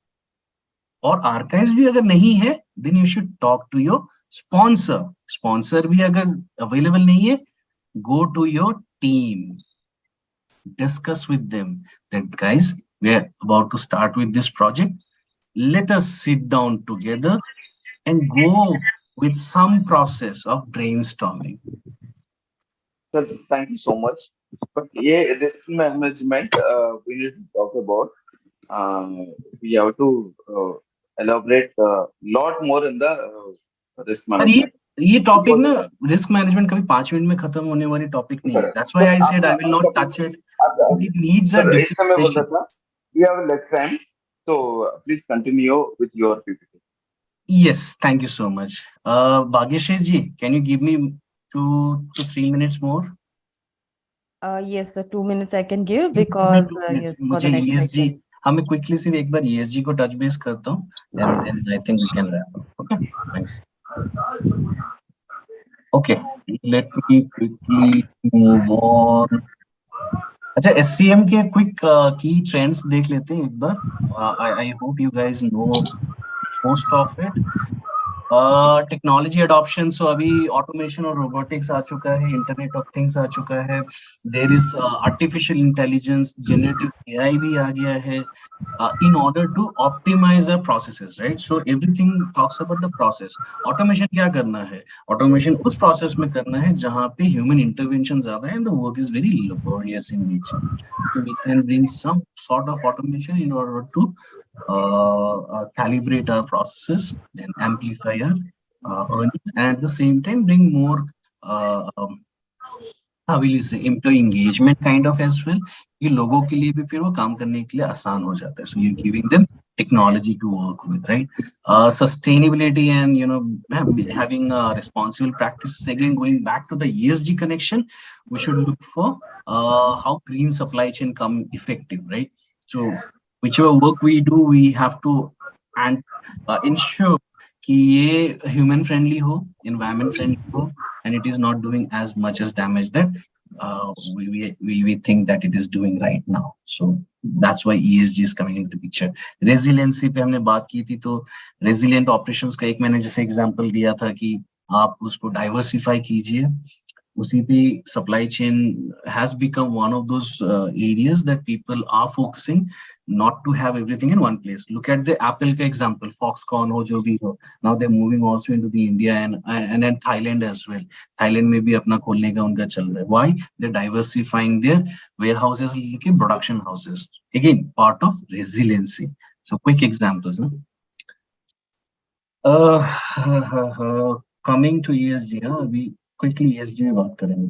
Speaker 2: और archives भी अगर नहीं है, then you should talk to your sponsor. Sponsor भी अगर available नहीं है, go to your team. Discuss with them that, guys, we are about to start with this project. Let us sit down together and go with some process of brainstorming.
Speaker 6: Sir, thank you so much. But yeah, risk management we need to talk about. We have to elaborate a lot more in the risk management.
Speaker 2: ये topic ना, risk management कभी 5 minute में खत्म होने वाली topic नहीं है. That's why I said I will not touch it. It needs a different.
Speaker 6: We have less time, so please continue with your PPT.
Speaker 2: Yes, thank you so much. Bhagyashesh ji, can you give me 2 to 3 minutes more?
Speaker 1: Yes, 2 minutes I can give because yes, for the next
Speaker 2: ESG,
Speaker 1: section.
Speaker 2: हमें quickly सिर्फ एक बार ESG को touch base करता हूँ, then I think we can wrap up. Okay, thanks. Okay, let me quickly move on. अच्छा, SCM के quick key trends देख लेते हैं एक बार. I hope you guys know most of it. Technology adoption, so अभी ऑटोमेशन और robotics आ चुका है, इंटरनेट ऑफ थिंग्स आ चुका है, there is artificial intelligence, generative AI भी आ गया है, in order to optimise a processes, right? So everything talks about the process. Automation क्या करना है? ऑटोमेशन उस प्रोसेस में करना है जहां पे ह्यूमन इंटरवेंशन ज्यादा है and the work is very laborious in nature. So we can bring some sort of automation in order to calibrate our processes and amplify our earnings, and at the same time bring more how will you say, employee engagement kind of as well. ये लोगों के लिए भी फिर वो काम करने के लिए आसान हो जाता है. So you're giving them technology to work with, right? Sustainability and having responsible practices. Again, going back to the ESG connection, we should look for how green supply chain come effective, right? So whichever work we do, we have to ensure कि ये human friendly हो, environment friendly हो, and it is not doing as much as damage that we think that it is doing right now. So that's why ESG is coming into the picture. Resiliency पे हमने बात की थी, तो resilient operations का एक मैंने जैसे example दिया था कि आप उसको diversify कीजिए. उसी पे supply chain has become one of those areas that people are focusing not to have everything in one place. Look at the Apple ka example, Foxconn ho jo bhi ho. Now they're moving also into the India and then Thailand as well. Thailand में भी अपना खोलने का उनका चल रहा है. Why? They're diversifying their warehouses लेके production houses. Again, part of resiliency. So quick examples. No? Coming to ESG, अभी quickly ESG में बात करेंगे.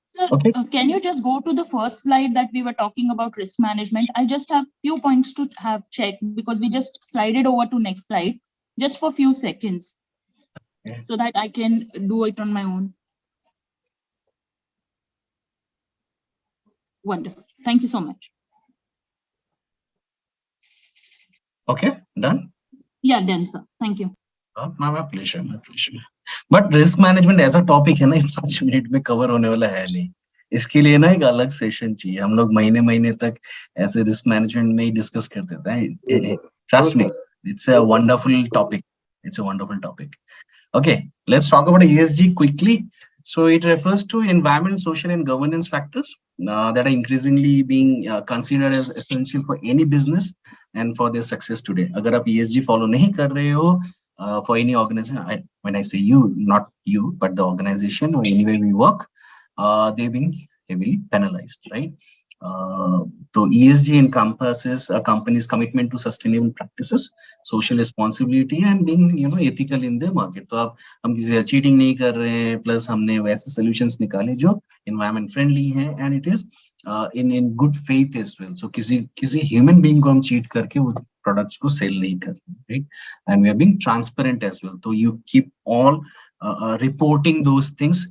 Speaker 13: Sir,
Speaker 2: Okay.
Speaker 13: Can you just go to the first slide that we were talking about risk management? I just have few points to have checked because we just slided over to next slide just for few seconds so that I can do it on my own. Wonderful. Thank you so much.
Speaker 2: Okay, done?
Speaker 13: Yeah, done, sir. Thank you.
Speaker 2: My pleasure, my pleasure. But risk management ऐसा topic है ना 5 minute में cover होने वाला है नहीं. इसके लिए ना एक अलग सेशन चाहिए. हम लोग महीने महीने तक ऐसे रिस्क मैनेजमेंट में ही डिस्कस करते हैं. Trust me, it's a wonderful topic. It's a wonderful topic. Okay, let's talk about ESG quickly. So it refers to environment, social, and governance factors that are increasingly being considered as essential for any business and for their success today. अगर आप ESG follow नहीं कर रहे हो for any organization, when I say you, not you, but the organization or anywhere we work, they're being heavily penalized, right? So ESG encompasses a company's commitment to sustainable practices, social responsibility, and being ethical in the market. तो आप हम किसी से cheating नहीं कर रहे हैं, plus हमने वैसे solutions निकाले जो environment friendly हैं, and it is in good faith as well. So किसी human being को हम cheat करके वो products को sell नहीं कर रहे, right? And we are being transparent as well. So you keep all reporting those things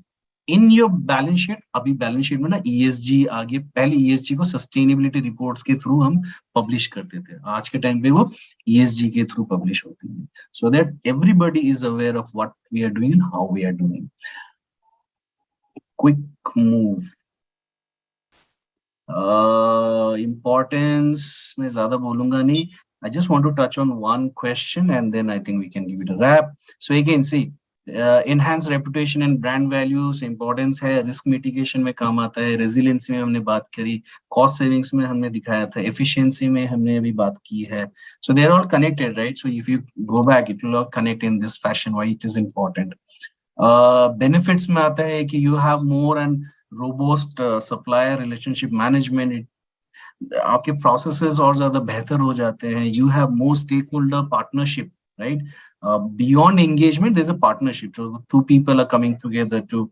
Speaker 2: in your balance sheet. अभी balance sheet में ना ESG आगे, पहले ESG को sustainability reports के through हम publish करते थे. आज के time पे वो ESG के through publish होती है. So that everybody is aware of what we are doing and how we are doing. Quick move. Importance में ज़्यादा बोलूँगा नहीं. I just want to touch on one question and then I think we can give it a wrap. So again, see, enhance reputation and brand values, importance है, risk mitigation में काम आता है, resilience में हमने बात करी, cost savings में हमने दिखाया था, efficiency में हमने अभी बात की है. So they are all connected, right? So if you go back, it will all connect in this fashion, why it is important. Benefits में आता है कि you have more and robust supplier relationship management. आपके processes और ज़्यादा बेहतर हो जाते हैं. You have more stakeholder partnership, right? Beyond engagement, there's a partnership. So two people are coming together to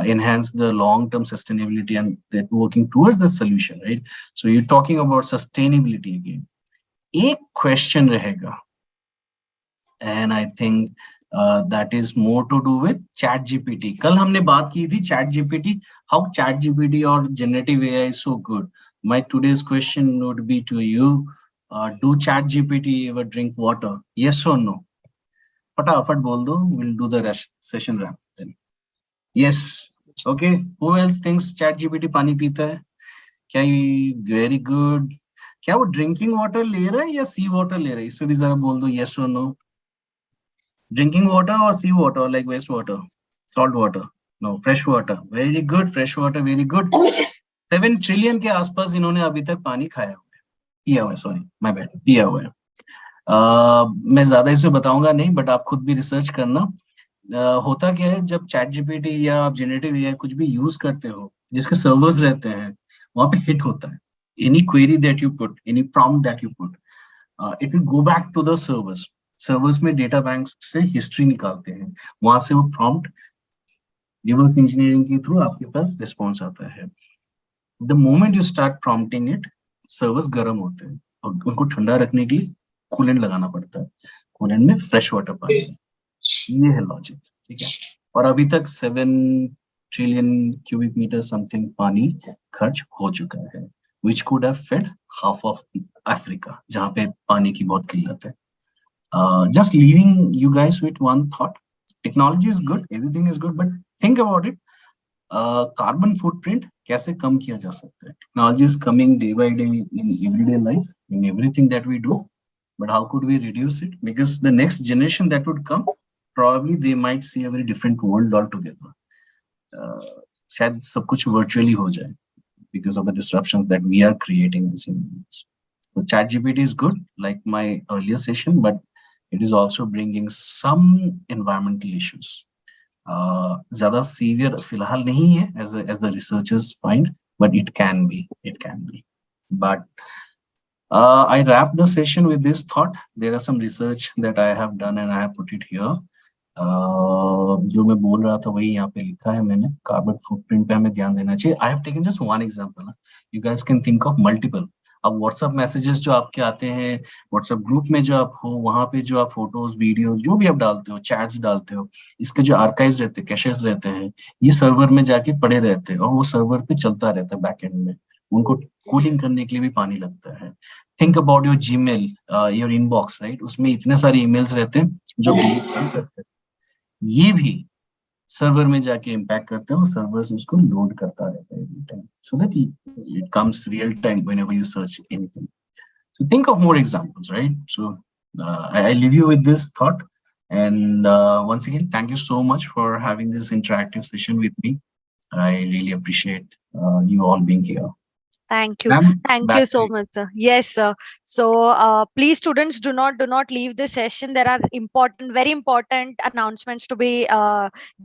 Speaker 2: enhance the long-term sustainability and they're working towards the solution, right? So you're talking about sustainability again. एक question रहेगा, and I think that is more to do with ChatGPT. कल हमने बात की थी ChatGPT, how ChatGPT or generative AI is so good. My today's question would be to you, do ChatGPT ever drink water? Yes or no? फटाफट बोल दो, we'll do the session wrap then. Yes. Okay. Who else thinks ChatGPT पानी पीता है? क्या ये very good? क्या वो drinking water ले रहा है या sea water ले रहा है? इस पे भी जरा बोल दो yes or no. Drinking water or sea water, like waste water, salt water? No, fresh water. Very good. Fresh water, very good. 7 trillion के आसपास इन्होंने अभी तक पानी खाया हुआ है, पिया हुआ है, sorry, my bad, पिया हुआ है. मैं ज्यादा इसे बताऊंगा नहीं, बट आप खुद भी रिसर्च करना. होता क्या है जब ChatGPT या आप जनरेटिव AI कुछ भी यूज करते हो जिसके सर्वर्स रहते हैं, वहां पे हिट होता है. Any query that you put, any prompt that you put, it will go back to the servers. Servers में डेटा बैंक से हिस्ट्री निकालते हैं, वहां से वो प्रॉम्प्ट रिवर्स इंजीनियरिंग के थ्रू आपके पास रिस्पॉन्स आता है. The moment you start prompting it, servers गर्म होते हैं और उनको ठंडा रखने के लिए कूलेंट लगाना पड़ता है. कूलेंट में फ्रेश वाटर पानी. ये है लॉजिक, ठीक है. और अभी तक 7 ट्रिलियन क्यूबिक मीटर समथिंग पानी खर्च हो चुका है, which could have fed half of Africa, जहाँ पे पानी की बहुत किल्लत है. Just leaving you guys with one thought. Technology is good, everything is good, but think about it. Carbon footprint कैसे कम किया जा सकता है? Technology is coming day by day in everyday life, in everything that we do. But how could we reduce it? Because the next generation that would come, probably they might see a very different world altogether. शायद सब कुछ virtually हो जाए because of the disruptions that we are creating as humans. So ChatGPT is good, like my earlier session, but it is also bringing some environmental issues. ज़्यादा severe फिलहाल नहीं है, as the researchers find, but it can be. But I wrap the session with this thought. There are some research that I have done and I have put it here. जो मैं बोल रहा था वही यहाँ पे लिखा है मैंने. कार्बन फुटप्रिंट पे हमें ध्यान देना चाहिए. I have taken just one example. You guys can think of multiple. अब WhatsApp मैसेजेस जो आपके आते हैं, WhatsApp ग्रुप में जो आप हो, वहां पे जो आप फोटोज, वीडियो जो भी आप डालते हो, चैट्स डालते हो, इसके जो आर्काइव्स रहते हैं, कैशेस रहते हैं, ये सर्वर में जाके पड़े रहते हैं और वो सर्वर पे चलता रहता है बैकएंड में. उनको कूलिंग करने के लिए भी पानी लगता है. Think about your Gmail, your inbox, right? उसमें इतने सारे ईमेल्स रहते हैं जो डिलीट नहीं करते. ये भी सर्वर में जाके इम्पैक्ट करते हैं और सर्वर उसको लोड करता रहता है every time, so that it comes real time whenever you search anything. So think of more examples, right? So I leave you with this thought, and once again, thank you so much for having this interactive session with me. I really appreciate you all being here.
Speaker 14: Thank you.
Speaker 2: Ma'am,
Speaker 14: Thank
Speaker 2: back
Speaker 14: you
Speaker 2: to
Speaker 14: so
Speaker 2: you.
Speaker 14: much, sir. Yes, sir. So please, students, do not leave the session. There are very important announcements to be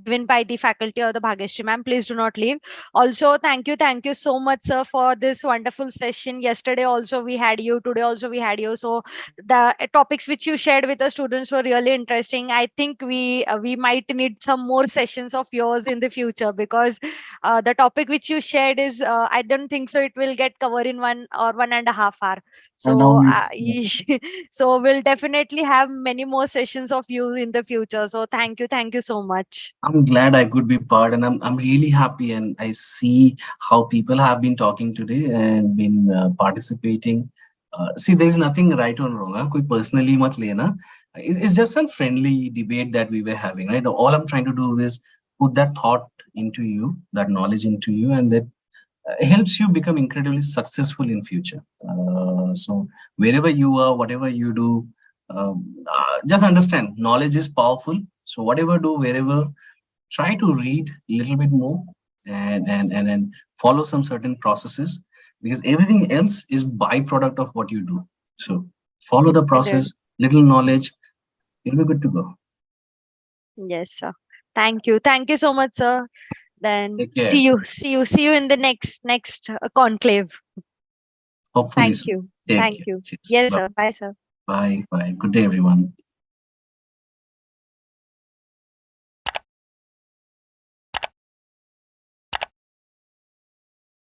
Speaker 14: given by the faculty or the Bhagyashree ma'am. Please do not leave. Also, thank you so much, sir, for this wonderful session. Yesterday also we had you, today also we had you. So the topics which you shared with the students were really interesting. I think we might need some more sessions of yours in the future, because the topic which you shared is I don't think so it will get covered in 1 or 1.5 hour. So
Speaker 2: now it's-
Speaker 14: so we'll definitely have many more sessions of you in the future. So thank you so much.
Speaker 2: I'm glad I could be part, and I'm really happy, and I see how people have been talking today and been participating. See, there is nothing right or wrong. Koi personally mat lena. It's just a friendly debate that we were having, right? All I'm trying to do is put that thought into you, that knowledge into you, and that helps you become incredibly successful in future. So wherever you are, whatever you do, just understand knowledge is powerful. So whatever do, wherever, try to read a little bit more and follow some certain processes, because everything else is byproduct of what you do. So follow the process, little knowledge, you'll be good to go.
Speaker 14: Yes, sir. Thank you so much, sir. Then
Speaker 2: Take care.
Speaker 14: see you in the next conclave.
Speaker 2: Hopefully
Speaker 14: Thank
Speaker 2: soon.
Speaker 14: you.
Speaker 2: Take
Speaker 14: Thank
Speaker 2: care.
Speaker 14: you.
Speaker 2: Cheers.
Speaker 14: Yes,
Speaker 2: Bye.
Speaker 14: sir. Bye, sir.
Speaker 2: Bye. Good day, everyone.